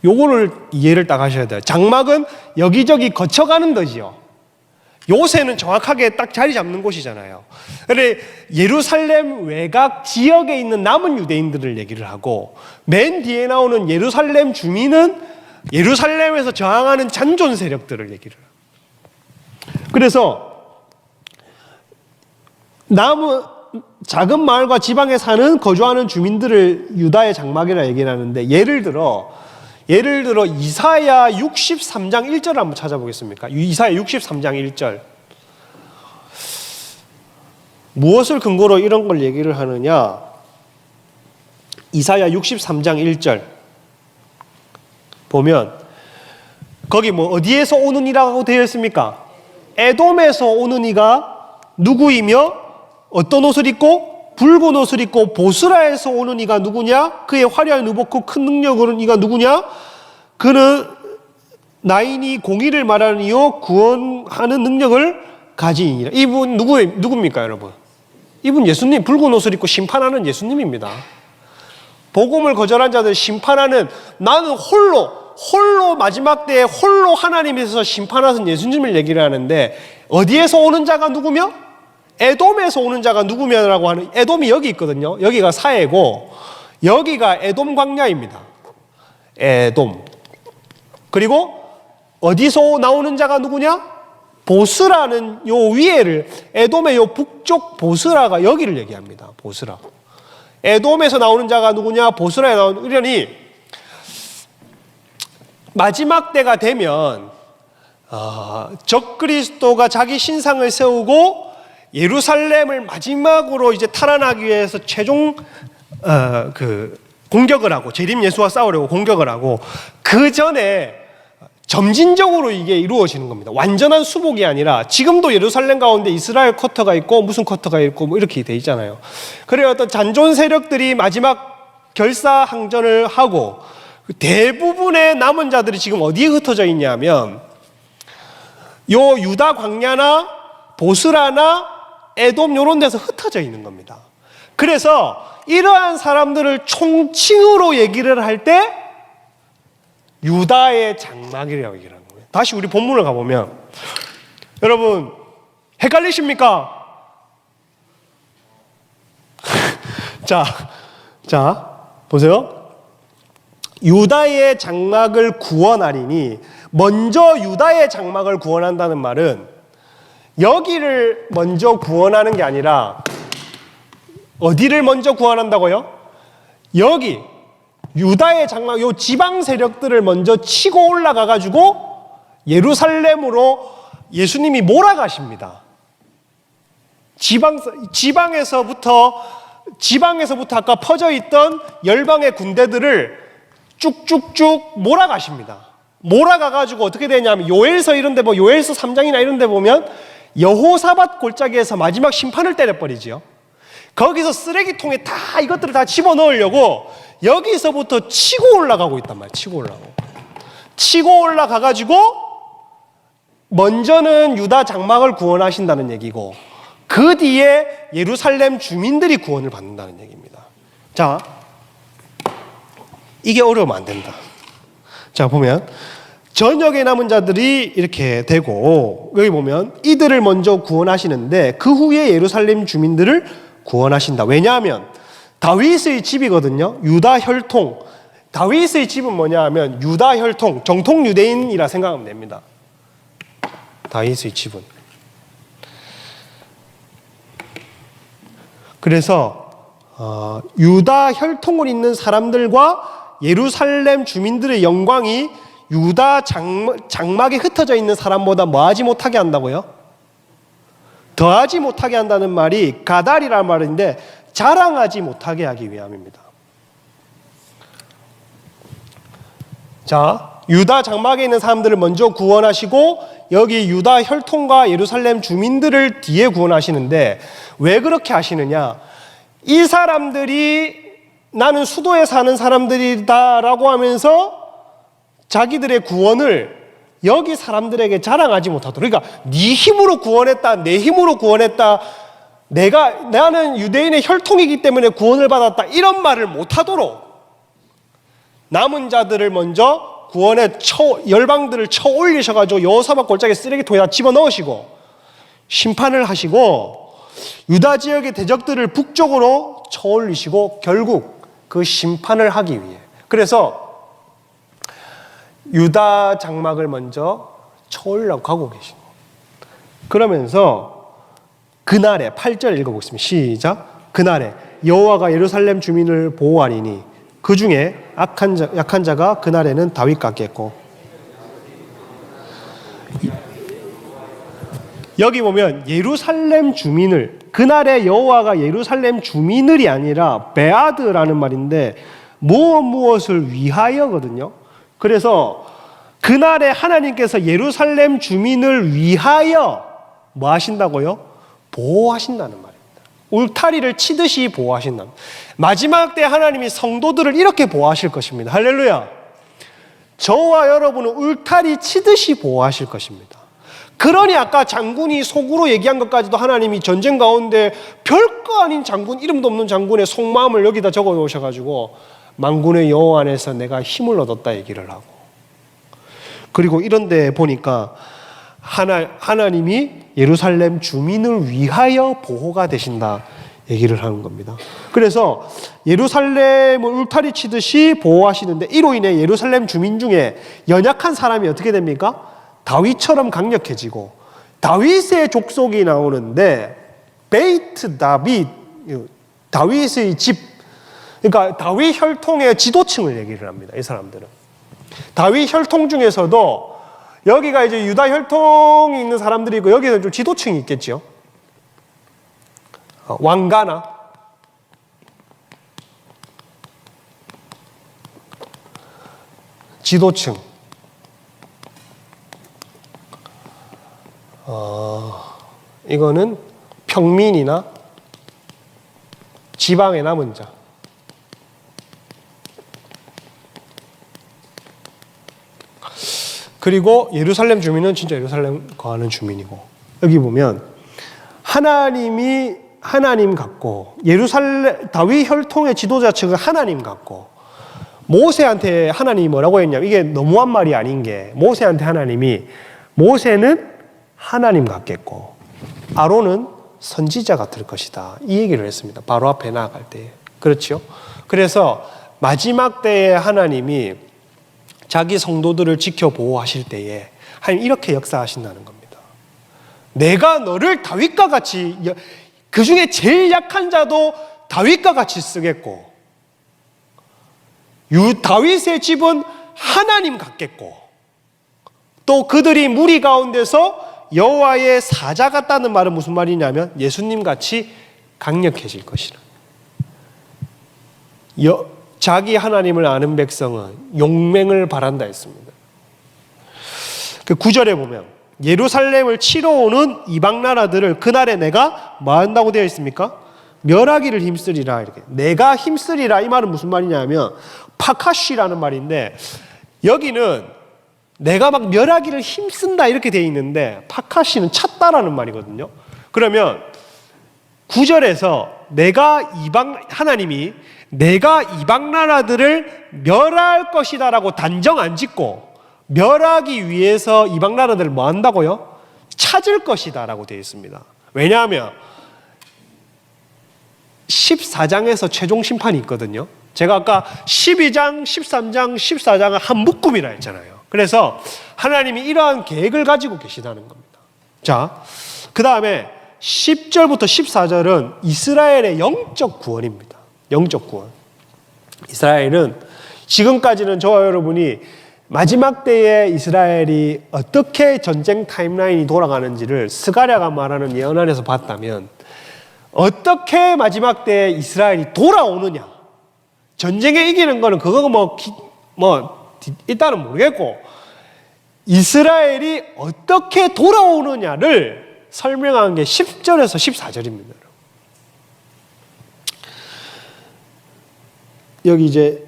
요거를 이해를 딱 하셔야 돼요. 장막은 여기저기 거쳐가는 거지요. 요새는 정확하게 딱 자리 잡는 곳이잖아요. 그런데 예루살렘 외곽 지역에 있는 남은 유대인들을 얘기를 하고 맨 뒤에 나오는 예루살렘 주민은 예루살렘에서 저항하는 잔존 세력들을 얘기를 해요. 그래서 작은 마을과 지방에 사는 거주하는 주민들을 유다의 장막이라 얘기를 하는데 예를 들어 이사야 63장 1절을 한번 찾아보겠습니까? 이사야 63장 1절. 무엇을 근거로 이런 걸 얘기를 하느냐? 이사야 63장 1절 보면 거기 뭐 어디에서 오는 이라고 되어 있습니까? 에돔에서 오는 이가 누구이며 어떤 옷을 입고 붉은 옷을 입고 보스라에서 오는 이가 누구냐? 그의 화려한 의복고 큰 능력으로는 이가 누구냐? 그는 나인이 공의를 말하는 이요 구원하는 능력을 가지니라. 이분 누굽니까 여러분? 이분 예수님, 붉은 옷을 입고 심판하는 예수님입니다. 복음을 거절한 자들 심판하는, 나는 홀로 마지막 때에 홀로 하나님에서 심판하신 예수님을 얘기를 하는데 어디에서 오는 자가 누구며? 에돔에서 오는 자가 누구며라고 하는, 에돔이 여기 있거든요. 여기가 사해고 여기가 에돔 광야입니다. 에돔. 그리고 어디서 나오는 자가 누구냐? 보스라는 요 위에를, 에돔의 요 북쪽 보스라가 여기를 얘기합니다. 보스라. 에돔에서 나오는 자가 누구냐? 보스라에 나오는, 이러니 마지막 때가 되면 적그리스도가 자기 신상을 세우고 예루살렘을 마지막으로 이제 탈환하기 위해서 최종 공격을 하고 재림 예수와 싸우려고 공격을 하고 그 전에 점진적으로 이게 이루어지는 겁니다. 완전한 수복이 아니라 지금도 예루살렘 가운데 이스라엘 쿼터가 있고 무슨 쿼터가 있고 뭐 이렇게 돼 있잖아요. 그래서 어떤 잔존 세력들이 마지막 결사항전을 하고 대부분의 남은 자들이 지금 어디에 흩어져 있냐면 요 유다 광야나 보스라나 에돔 요런 데서 흩어져 있는 겁니다. 그래서 이러한 사람들을 총칭으로 얘기를 할 때 유다의 장막이라고 얘기를 하는 거예요. 다시 우리 본문을 가보면 여러분 헷갈리십니까? 자 보세요. 유다의 장막을 구원하리니, 먼저 유다의 장막을 구원한다는 말은 여기를 먼저 구원하는 게 아니라 어디를 먼저 구원한다고요? 여기 유다의 장막, 요 지방 세력들을 먼저 치고 올라가 가지고 예루살렘으로 예수님이 몰아가십니다. 지방에서부터 아까 퍼져 있던 열방의 군대들을 쭉쭉쭉 몰아가십니다. 몰아가 가지고 어떻게 되냐면 요엘서 이런 데 요엘서 3장이나 이런 데 보면 여호사밧 골짜기에서 마지막 심판을 때려버리지요. 거기서 쓰레기통에 다 이것들을 다 집어넣으려고 여기서부터 치고 올라가고 있단 말이에요. 치고 올라가 가지고 먼저는 유다 장막을 구원하신다는 얘기고 그 뒤에 예루살렘 주민들이 구원을 받는다는 얘기입니다. 자, 이게 어려우면 안 된다. 자, 보면 전역에 남은 자들이 이렇게 되고 여기 보면 이들을 먼저 구원하시는데 그 후에 예루살렘 주민들을 구원하신다. 왜냐하면 다윗의 집이거든요. 유다 혈통. 다윗의 집은 뭐냐 하면 유다 혈통, 정통 유대인이라 생각하면 됩니다. 다윗의 집은. 그래서 유다 혈통을 잇는 사람들과 예루살렘 주민들의 영광이 유다 장막에 흩어져 있는 사람보다 뭐하지 못하게 한다고요? 더하지 못하게 한다는 말이 가달이라는 말인데 자랑하지 못하게 하기 위함입니다. 자, 유다 장막에 있는 사람들을 먼저 구원하시고 여기 유다 혈통과 예루살렘 주민들을 뒤에 구원하시는데 왜 그렇게 하시느냐? 이 사람들이 나는 수도에 사는 사람들이다라고 하면서 자기들의 구원을 여기 사람들에게 자랑하지 못하도록, 그러니까 네 힘으로 구원했다, 내 힘으로 구원했다, 나는 유대인의 혈통이기 때문에 구원을 받았다, 이런 말을 못하도록 남은 자들을 먼저 구원의 열방들을 쳐 올리셔가지고 여호사밧 골짜기 쓰레기통에다 집어넣으시고 심판을 하시고 유다 지역의 대적들을 북쪽으로 쳐 올리시고 결국 그 심판을 하기 위해, 그래서 유다 장막을 먼저 쳐 올라가고 계신 거예요. 그러면서 그날에 8절 읽어보겠습니다. 시작. 그날에 여호와가 예루살렘 주민을 보호하리니 그 중에 약한 자가 그날에는 다윗 같겠고. 여기 보면 예루살렘 주민을, 그날에 여호와가 예루살렘 주민을이 아니라 베아드라는 말인데 무엇을 위하여거든요. 그래서 그날에 하나님께서 예루살렘 주민을 위하여 뭐 하신다고요? 보호하신다는 말입니다. 울타리를 치듯이 보호하신다. 마지막 때 하나님이 성도들을 이렇게 보호하실 것입니다. 할렐루야. 저와 여러분은 울타리 치듯이 보호하실 것입니다. 그러니 아까 장군이 속으로 얘기한 것까지도 하나님이 전쟁 가운데 별거 아닌 장군, 이름도 없는 장군의 속마음을 여기다 적어 놓으셔가지고 만군의 여호와 안에서 내가 힘을 얻었다 얘기를 하고, 그리고 이런 데 보니까 하나님이 예루살렘 주민을 위하여 보호가 되신다 얘기를 하는 겁니다. 그래서 예루살렘을 울타리 치듯이 보호하시는데 이로 인해 예루살렘 주민 중에 연약한 사람이 어떻게 됩니까? 다윗처럼 강력해지고, 다윗의 족속이 나오는데 베이트 다윗, 다윗의 집, 그러니까 다윗 혈통의 지도층을 얘기를 합니다. 이 사람들은 다윗 혈통 중에서도 여기가 이제 유다 혈통이 있는 사람들이고 여기는 좀 지도층이 있겠죠. 왕가나 지도층, 이거는 평민이나 지방에 남은 자. 그리고 예루살렘 주민은 진짜 예루살렘 거하는 주민이고, 여기 보면 하나님이 하나님 같고 다윗 혈통의 지도자 측은 하나님 같고, 모세한테 하나님이 뭐라고 했냐면, 이게 너무한 말이 아닌 게, 모세한테 하나님이 모세는 하나님 같겠고 아론은 선지자 같을 것이다 이 얘기를 했습니다. 바로 앞에 나아갈 때. 그렇죠? 그래서 마지막 때에 하나님이 자기 성도들을 지켜 보호하실 때에 하나님 이렇게 역사하신다는 겁니다. 내가 너를 다윗과 같이, 그 중에 제일 약한 자도 다윗과 같이 쓰겠고, 다윗의 집은 하나님 같겠고 또 그들이 무리 가운데서 여호와의 사자 같다는 말은 무슨 말이냐면 예수님 같이 강력해질 것이라. 자기 하나님을 아는 백성은 용맹을 바란다 했습니다. 그 9절에 보면 예루살렘을 치러 오는 이방 나라들을 그날에 내가 뭐 한다고 되어 있습니까? 멸하기를 힘쓰리라. 이렇게 내가 힘쓰리라 이 말은 무슨 말이냐면 파카시라는 말인데 여기는 내가 막 멸하기를 힘쓴다 이렇게 되어 있는데 파카시는 찾다라는 말이거든요. 그러면 9절에서 하나님이 내가 이방 나라들을 멸할 것이다라고 단정 안 짓고 멸하기 위해서 이방 나라들을 뭐 한다고요? 찾을 것이다라고 되어 있습니다. 왜냐하면 14장에서 최종 심판이 있거든요. 제가 아까 12장, 13장, 14장을 한 묶음이라 했잖아요. 그래서 하나님이 이러한 계획을 가지고 계시다는 겁니다. 자, 그 다음에 10절부터 14절은 이스라엘의 영적 구원입니다. 영적 구원. 이스라엘은 지금까지는 저와 여러분이 마지막 때에 이스라엘이 어떻게 전쟁 타임라인이 돌아가는지를 스가랴가 말하는 예언 안에서 봤다면 어떻게 마지막 때에 이스라엘이 돌아오느냐, 전쟁에 이기는 거는 그거 일단은 모르겠고 이스라엘이 어떻게 돌아오느냐를 설명한 게 10절에서 14절입니다. 여기 이제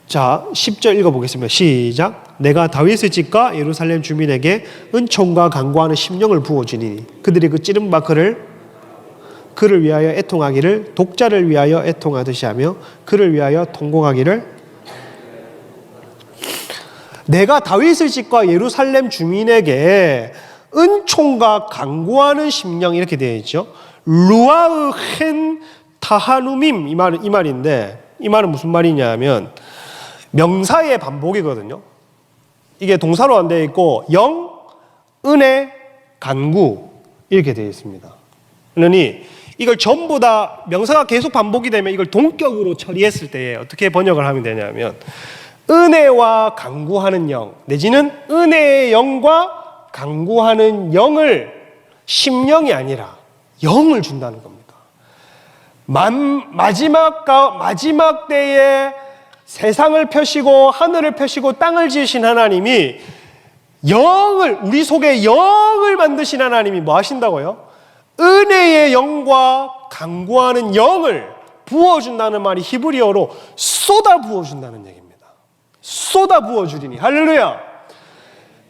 자 10절 읽어보겠습니다. 시작. 내가 다윗의 집과 예루살렘 주민에게 은총과 간구하는 심령을 부어주니 그들이 그 찌른 바 그를 위하여 애통하기를 독자를 위하여 애통하듯이 하며 그를 위하여 통곡하기를. 내가 다윗의 집과 예루살렘 주민에게 은총과 간구하는 심령 이렇게 되어 있죠. 루아흐 헨 타하누밈 이 말인데 이 말은 무슨 말이냐면 명사의 반복이거든요. 이게 동사로 안 되어 있고 영, 은혜, 간구 이렇게 되어 있습니다. 그러니 이걸 전부 다 명사가 계속 반복이 되면 이걸 동격으로 처리했을 때 어떻게 번역을 하면 되냐면 은혜와 간구하는 영 내지는 은혜의 영과 간구하는 영을 심령이 아니라 영을 준다는 겁니다. 마지막 때에 세상을 펴시고 하늘을 펴시고 땅을 지으신 하나님이 우리 속에 영을 만드신 하나님이 뭐 하신다고요? 은혜의 영과 간구하는 영을 부어준다는 말이 히브리어로 쏟아 부어준다는 얘기입니다. 쏟아 부어주리니. 할렐루야.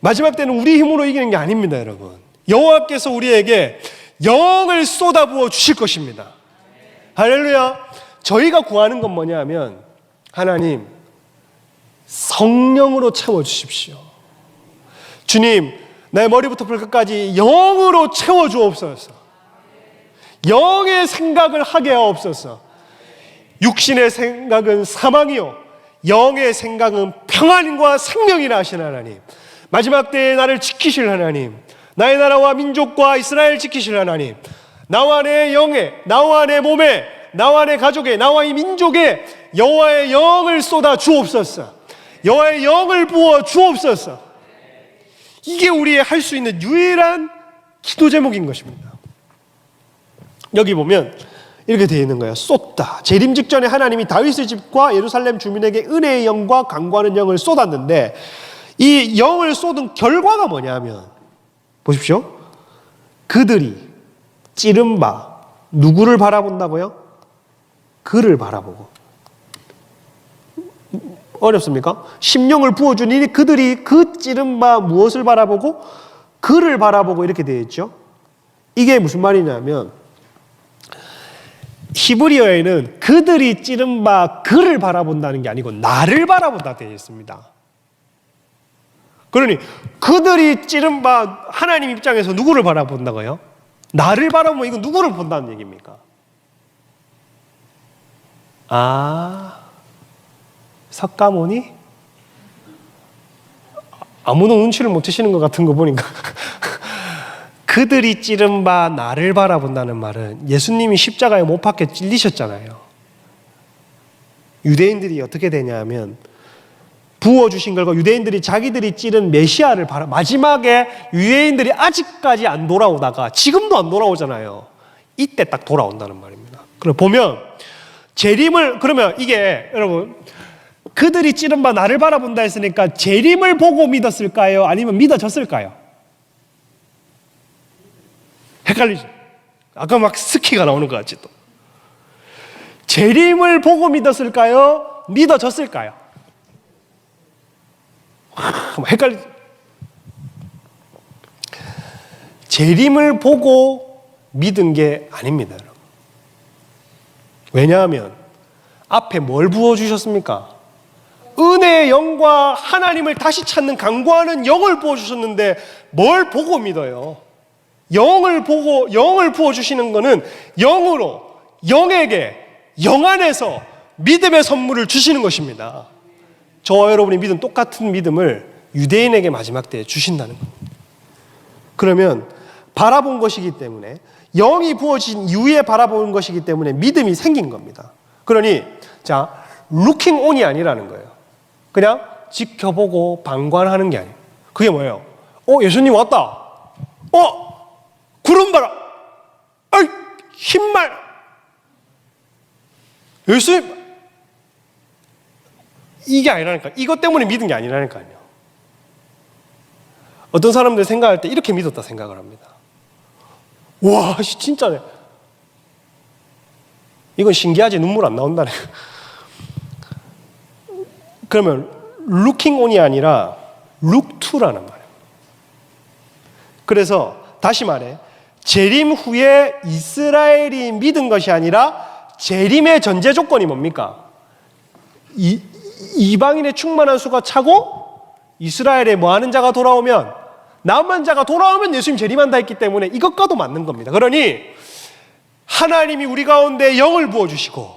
마지막 때는 우리 힘으로 이기는 게 아닙니다, 여러분. 여호와께서 우리에게 영을 쏟아 부어 주실 것입니다. 할렐루야. 저희가 구하는 건 뭐냐면 하나님 성령으로 채워주십시오. 주님 내 머리부터 발끝까지 영으로 채워주옵소서. 영의 생각을 하게 하옵소서. 육신의 생각은 사망이요 영의 생각은 평안과 생명이라 하신 하나님, 마지막 때에 나를 지키실 하나님, 나의 나라와 민족과 이스라엘 지키실 하나님, 나와 내 영에, 나와 내 몸에, 나와 내 가족에, 나와 이 민족에 여호와의 영을 쏟아 주옵소서. 여호와의 영을 부어 주옵소서. 이게 우리의 할 수 있는 유일한 기도 제목인 것입니다. 여기 보면 이렇게 되어 있는 거예요. 쏟다. 재림 직전에 하나님이 다윗의 집과 예루살렘 주민에게 은혜의 영과 간구하는 영을 쏟았는데 이 영을 쏟은 결과가 뭐냐면 보십시오. 그들이 찌른 바 누구를 바라본다고요? 그를 바라보고. 어렵습니까? 심령을 부어주니 그들이 그 찌른 바 무엇을 바라보고? 그를 바라보고 이렇게 되어 있죠. 이게 무슨 말이냐면 히브리어에는 그들이 찌른 바 그를 바라본다는 게 아니고 나를 바라본다 되어 있습니다. 그러니 그들이 찌른 바 하나님 입장에서 누구를 바라본다고요? 나를 바라보면 이건 누구를 본다는 얘기입니까? 석가모니? 아무도 눈치를 못 채시는 것 같은 거 보니까 그들이 찌른 바 나를 바라본다는 말은 예수님이 십자가에 못 박혀 찔리셨잖아요. 유대인들이 어떻게 되냐면 부어주신 결과 유대인들이 자기들이 찌른 메시아를 마지막에 유대인들이 아직까지 안 돌아오다가 지금도 안 돌아오잖아요. 이때 딱 돌아온다는 말입니다. 그럼 보면 재림을, 그러면 이게 여러분 그들이 찌른 바 나를 바라본다 했으니까 재림을 보고 믿었을까요? 아니면 믿어졌을까요? 헷갈리죠? 아까 막 스키가 나오는 것 같지 또. 재림을 보고 믿었을까요? 믿어졌을까요? 헷갈리죠? 재림을 보고 믿은 게 아닙니다. 여러분. 왜냐하면 앞에 뭘 부어주셨습니까? 은혜의 영과 하나님을 다시 찾는 강구하는 영을 부어주셨는데 뭘 보고 믿어요? 영을 부어주시는 것은 영으로, 영에게, 영 안에서 믿음의 선물을 주시는 것입니다. 저와 여러분이 믿은 똑같은 믿음을 유대인에게 마지막 때에 주신다는 겁니다. 그러면 바라본 것이기 때문에, 영이 부어진 이후에 바라본 것이기 때문에 믿음이 생긴 겁니다. 그러니 자, looking on이 아니라는 거예요. 그냥 지켜보고 방관하는 게 아니에요. 그게 뭐예요? 예수님 왔다. 구름 봐라. 아이, 흰말. 예수님. 이게 아니라니까. 이것 때문에 믿은 게 아니라니까요. 어떤 사람들 생각할 때 이렇게 믿었다 생각을 합니다. 와, 진짜네. 이건 신기하지 눈물 안 나온다네. 그러면 looking on이 아니라 look to라는 말이에요. 그래서 다시 말해, 재림 후에 이스라엘이 믿은 것이 아니라 재림의 전제 조건이 뭡니까? 이방인의 충만한 수가 차고 이스라엘에 뭐하는 자가 돌아오면, 남은 자가 돌아오면 예수님 재림한다 했기 때문에 이것과도 맞는 겁니다. 그러니 하나님이 우리 가운데 영을 부어주시고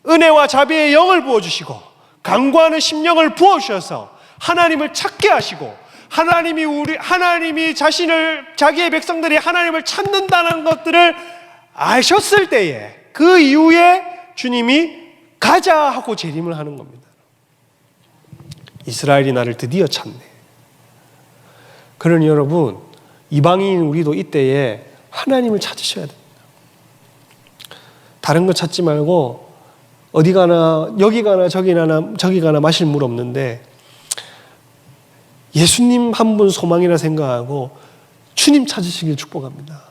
은혜와 자비의 영을 부어주시고 강구하는 심령을 부어주셔서 하나님을 찾게 하시고 하나님이 자기의 백성들이 하나님을 찾는다는 것들을 아셨을 때에 그 이후에 주님이 가자 하고 재림을 하는 겁니다. 이스라엘이 나를 드디어 찾네. 그러니 여러분, 이방인 우리도 이때에 하나님을 찾으셔야 됩니다. 다른 거 찾지 말고 어디 가나 여기 가나 저기 가나 마실 물 없는데 예수님 한 분 소망이라 생각하고 주님 찾으시길 축복합니다.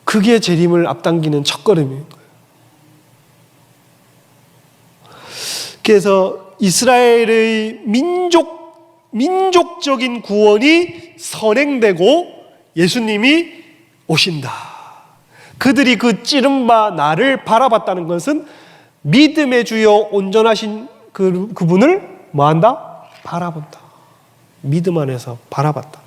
그게 재림을 앞당기는 첫걸음인 거예요. 그래서 이스라엘의 민족적인 구원이 선행되고 예수님이 오신다. 그들이 그 찌른 바 나를 바라봤다는 것은 믿음의 주여 온전하신 그분을 뭐한다? 바라본다. 믿음 안에서 바라봤다.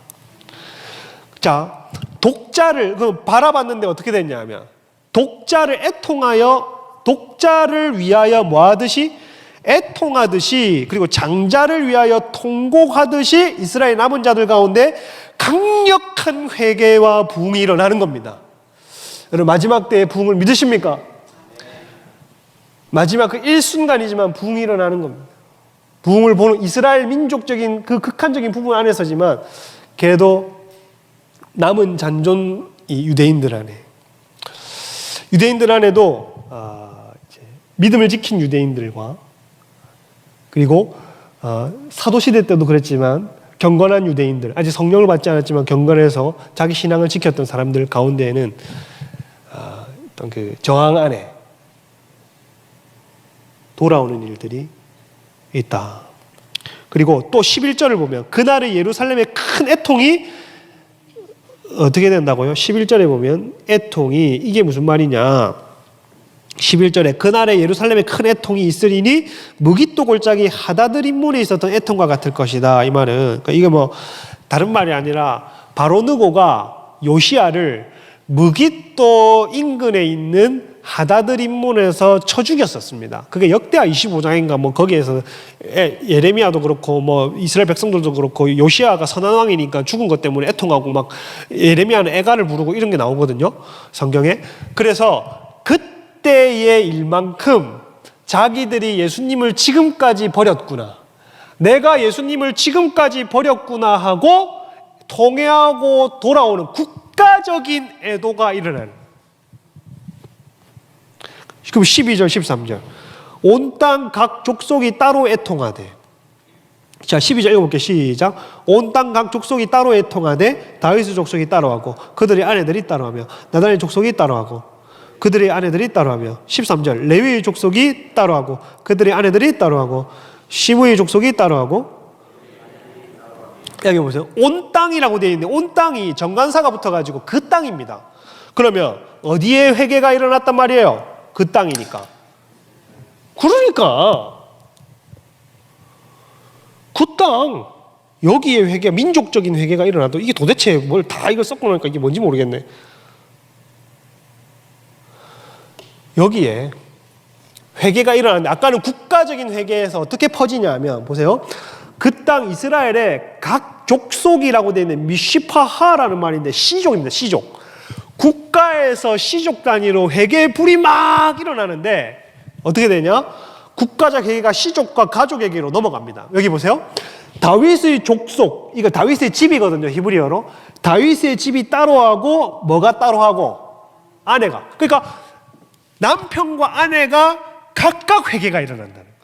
자, 독자를 바라봤는데 어떻게 됐냐면 독자를 애통하여 독자를 위하여 뭐하듯이 애통하듯이 그리고 장자를 위하여 통곡하듯이 이스라엘 남은 자들 가운데 강력한 회개와 부흥이 일어나는 겁니다. 여러분 마지막 때의 부흥을 믿으십니까? 마지막 그 일순간이지만 부흥이 일어나는 겁니다. 부흥을 보는 이스라엘 민족적인 그 극한적인 부분 안에서지만 그래도 남은 잔존 이 유대인들 안에도 믿음을 지킨 유대인들과 그리고 사도시대 때도 그랬지만 경건한 유대인들, 아직 성령을 받지 않았지만 경건해서 자기 신앙을 지켰던 사람들 가운데에는 어떤 그 저항 안에 돌아오는 일들이 있다. 그리고 또 11절을 보면 그날의 예루살렘의 큰 애통이 어떻게 된다고요? 11절에 보면 애통이 이게 무슨 말이냐? 11절에 그날에 예루살렘에 큰 애통이 있으리니 무깃도 골짜기 하다들 인문에 있었던 애통과 같을 것이다. 이 말은 그러니까 이게 뭐 다른 말이 아니라 바로 느고가 요시야를 무깃도 인근에 있는 하다들 인문에서 쳐 죽였었습니다. 그게 역대하 25장인가 뭐 거기에서 예레미야도 그렇고 뭐 이스라엘 백성들도 그렇고 요시야가 선한 왕이니까 죽은 것 때문에 애통하고 막 예레미야는 애가를 부르고 이런 게 나오거든요. 성경에. 그래서 그때의 일만큼 자기들이 예수님을 지금까지 버렸구나, 내가 예수님을 지금까지 버렸구나 하고 통회하고 돌아오는 국가적인 애도가 일어나는. 그럼 12절 13절 온 땅 각 족속이 따로 애통하되. 자, 12절 읽어볼게요. 시작. 온 땅 각 족속이 따로 애통하되 다윗의 족속이 따로하고 그들의 아내들이 따로하며 나단의 족속이 따로하고 그들의 아내들이 따로하며. 13절 레위의 족속이 따로하고 그들의 아내들이 따로하고 시므의 족속이 따로하고. 여기 보세요. 온 땅이라고 되어 있는데 온 땅이 정관사가 붙어가지고 그 땅입니다. 그러면 어디에 회개가 일어났단 말이에요? 그 땅이니까. 그러니까 그 땅, 여기에 회개, 민족적인 회개가 일어나도 이게 도대체 뭘 다 이거 섞고 나니까 이게 뭔지 모르겠네. 여기에 회개가 일어나는데 아까는 국가적인 회개에서 어떻게 퍼지냐 하면 보세요. 그 땅 이스라엘의 각 족속이라고 되어 있는 미시파하라는 말인데 시족입니다. 시족. 국가에서 시족 단위로 회개의 불이 막 일어나는데 어떻게 되냐? 국가적 회개가 시족과 가족에게로 넘어갑니다. 여기 보세요. 다윗의 족속, 이거 다윗의 집이거든요. 히브리어로. 다윗의 집이 따로하고 뭐가 따로하고? 아내가. 그러니까 남편과 아내가 각각 회개가 일어난다는 거예요.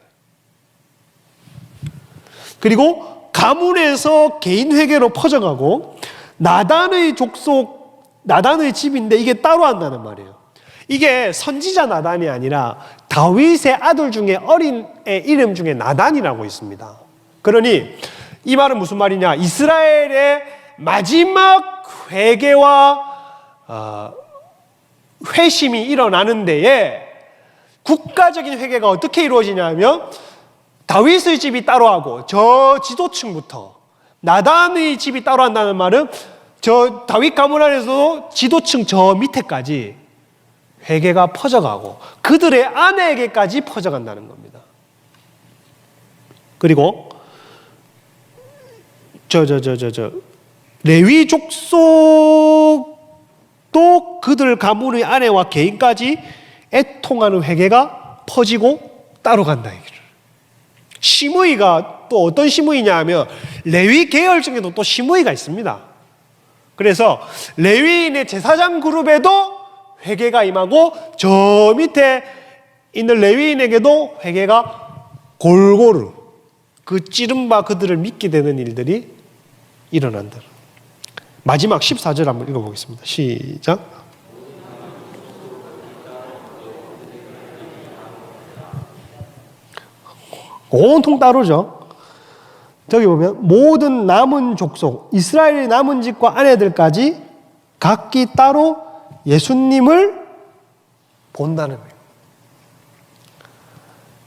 그리고 가문에서 개인 회개로 퍼져가고 나단의 족속, 나단의 집인데 이게 따로 한다는 말이에요. 이게 선지자 나단이 아니라 다윗의 아들 중에 어린 애 이름 중에 나단이라고 있습니다. 그러니 이 말은 무슨 말이냐? 이스라엘의 마지막 회개와 회심이 일어나는 데에 국가적인 회개가 어떻게 이루어지냐면 다윗의 집이 따로 하고 저 지도층부터 나단의 집이 따로 한다는 말은 저 다윗 가문 안에서도 지도층 저 밑에까지 회개가 퍼져가고 그들의 아내에게까지 퍼져간다는 겁니다. 그리고 레위 족속도 그들 가문의 아내와 개인까지 애통하는 회개가 퍼지고 따로 간다 얘기를. 시므이가 또 어떤 시므이냐 하면 레위 계열 중에도 또 시므이가 있습니다. 그래서 레위인의 제사장 그룹에도 회개가 임하고 저 밑에 있는 레위인에게도 회개가 골고루 그 찌른바 그들을 믿게 되는 일들이 일어난다. 마지막 14절 한번 읽어보겠습니다. 시작. 온통 따로죠. 저기 보면 모든 남은 족속 이스라엘의 남은 집과 아내들까지 각기 따로 예수님을 본다는 거예요.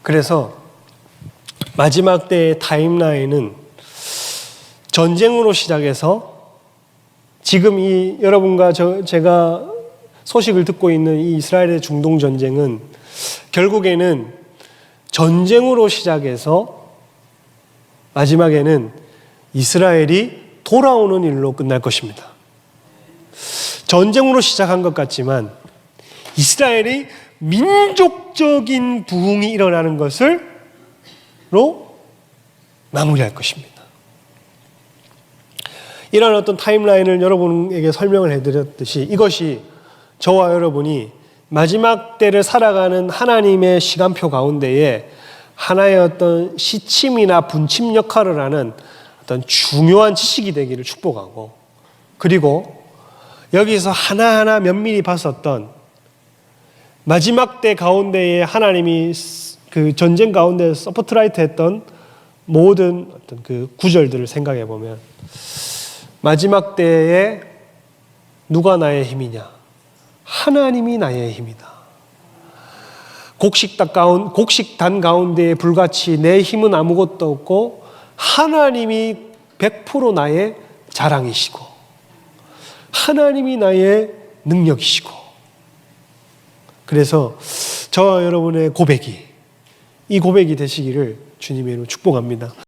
그래서 마지막 때의 타임라인은 전쟁으로 시작해서 지금 이 여러분과 제가 소식을 듣고 있는 이 이스라엘의 중동 전쟁은 결국에는 전쟁으로 시작해서 마지막에는 이스라엘이 돌아오는 일로 끝날 것입니다. 전쟁으로 시작한 것 같지만 이스라엘이 민족적인 부흥이 일어나는 것으로 마무리할 것입니다. 이런 어떤 타임라인을 여러분에게 설명을 해드렸듯이 이것이 저와 여러분이 마지막 때를 살아가는 하나님의 시간표 가운데에 하나의 어떤 시침이나 분침 역할을 하는 어떤 중요한 지식이 되기를 축복하고, 그리고 여기서 하나하나 면밀히 봤었던 마지막 때 가운데에 하나님이 그 전쟁 가운데 서포트라이트 했던 모든 어떤 그 구절들을 생각해 보면 마지막 때에 누가 나의 힘이냐? 하나님이 나의 힘이다. 곡식단 가운데에 불같이 내 힘은 아무것도 없고 하나님이 100% 나의 자랑이시고 하나님이 나의 능력이시고, 그래서 저와 여러분의 고백이 이 고백이 되시기를 주님의 이름으로 축복합니다.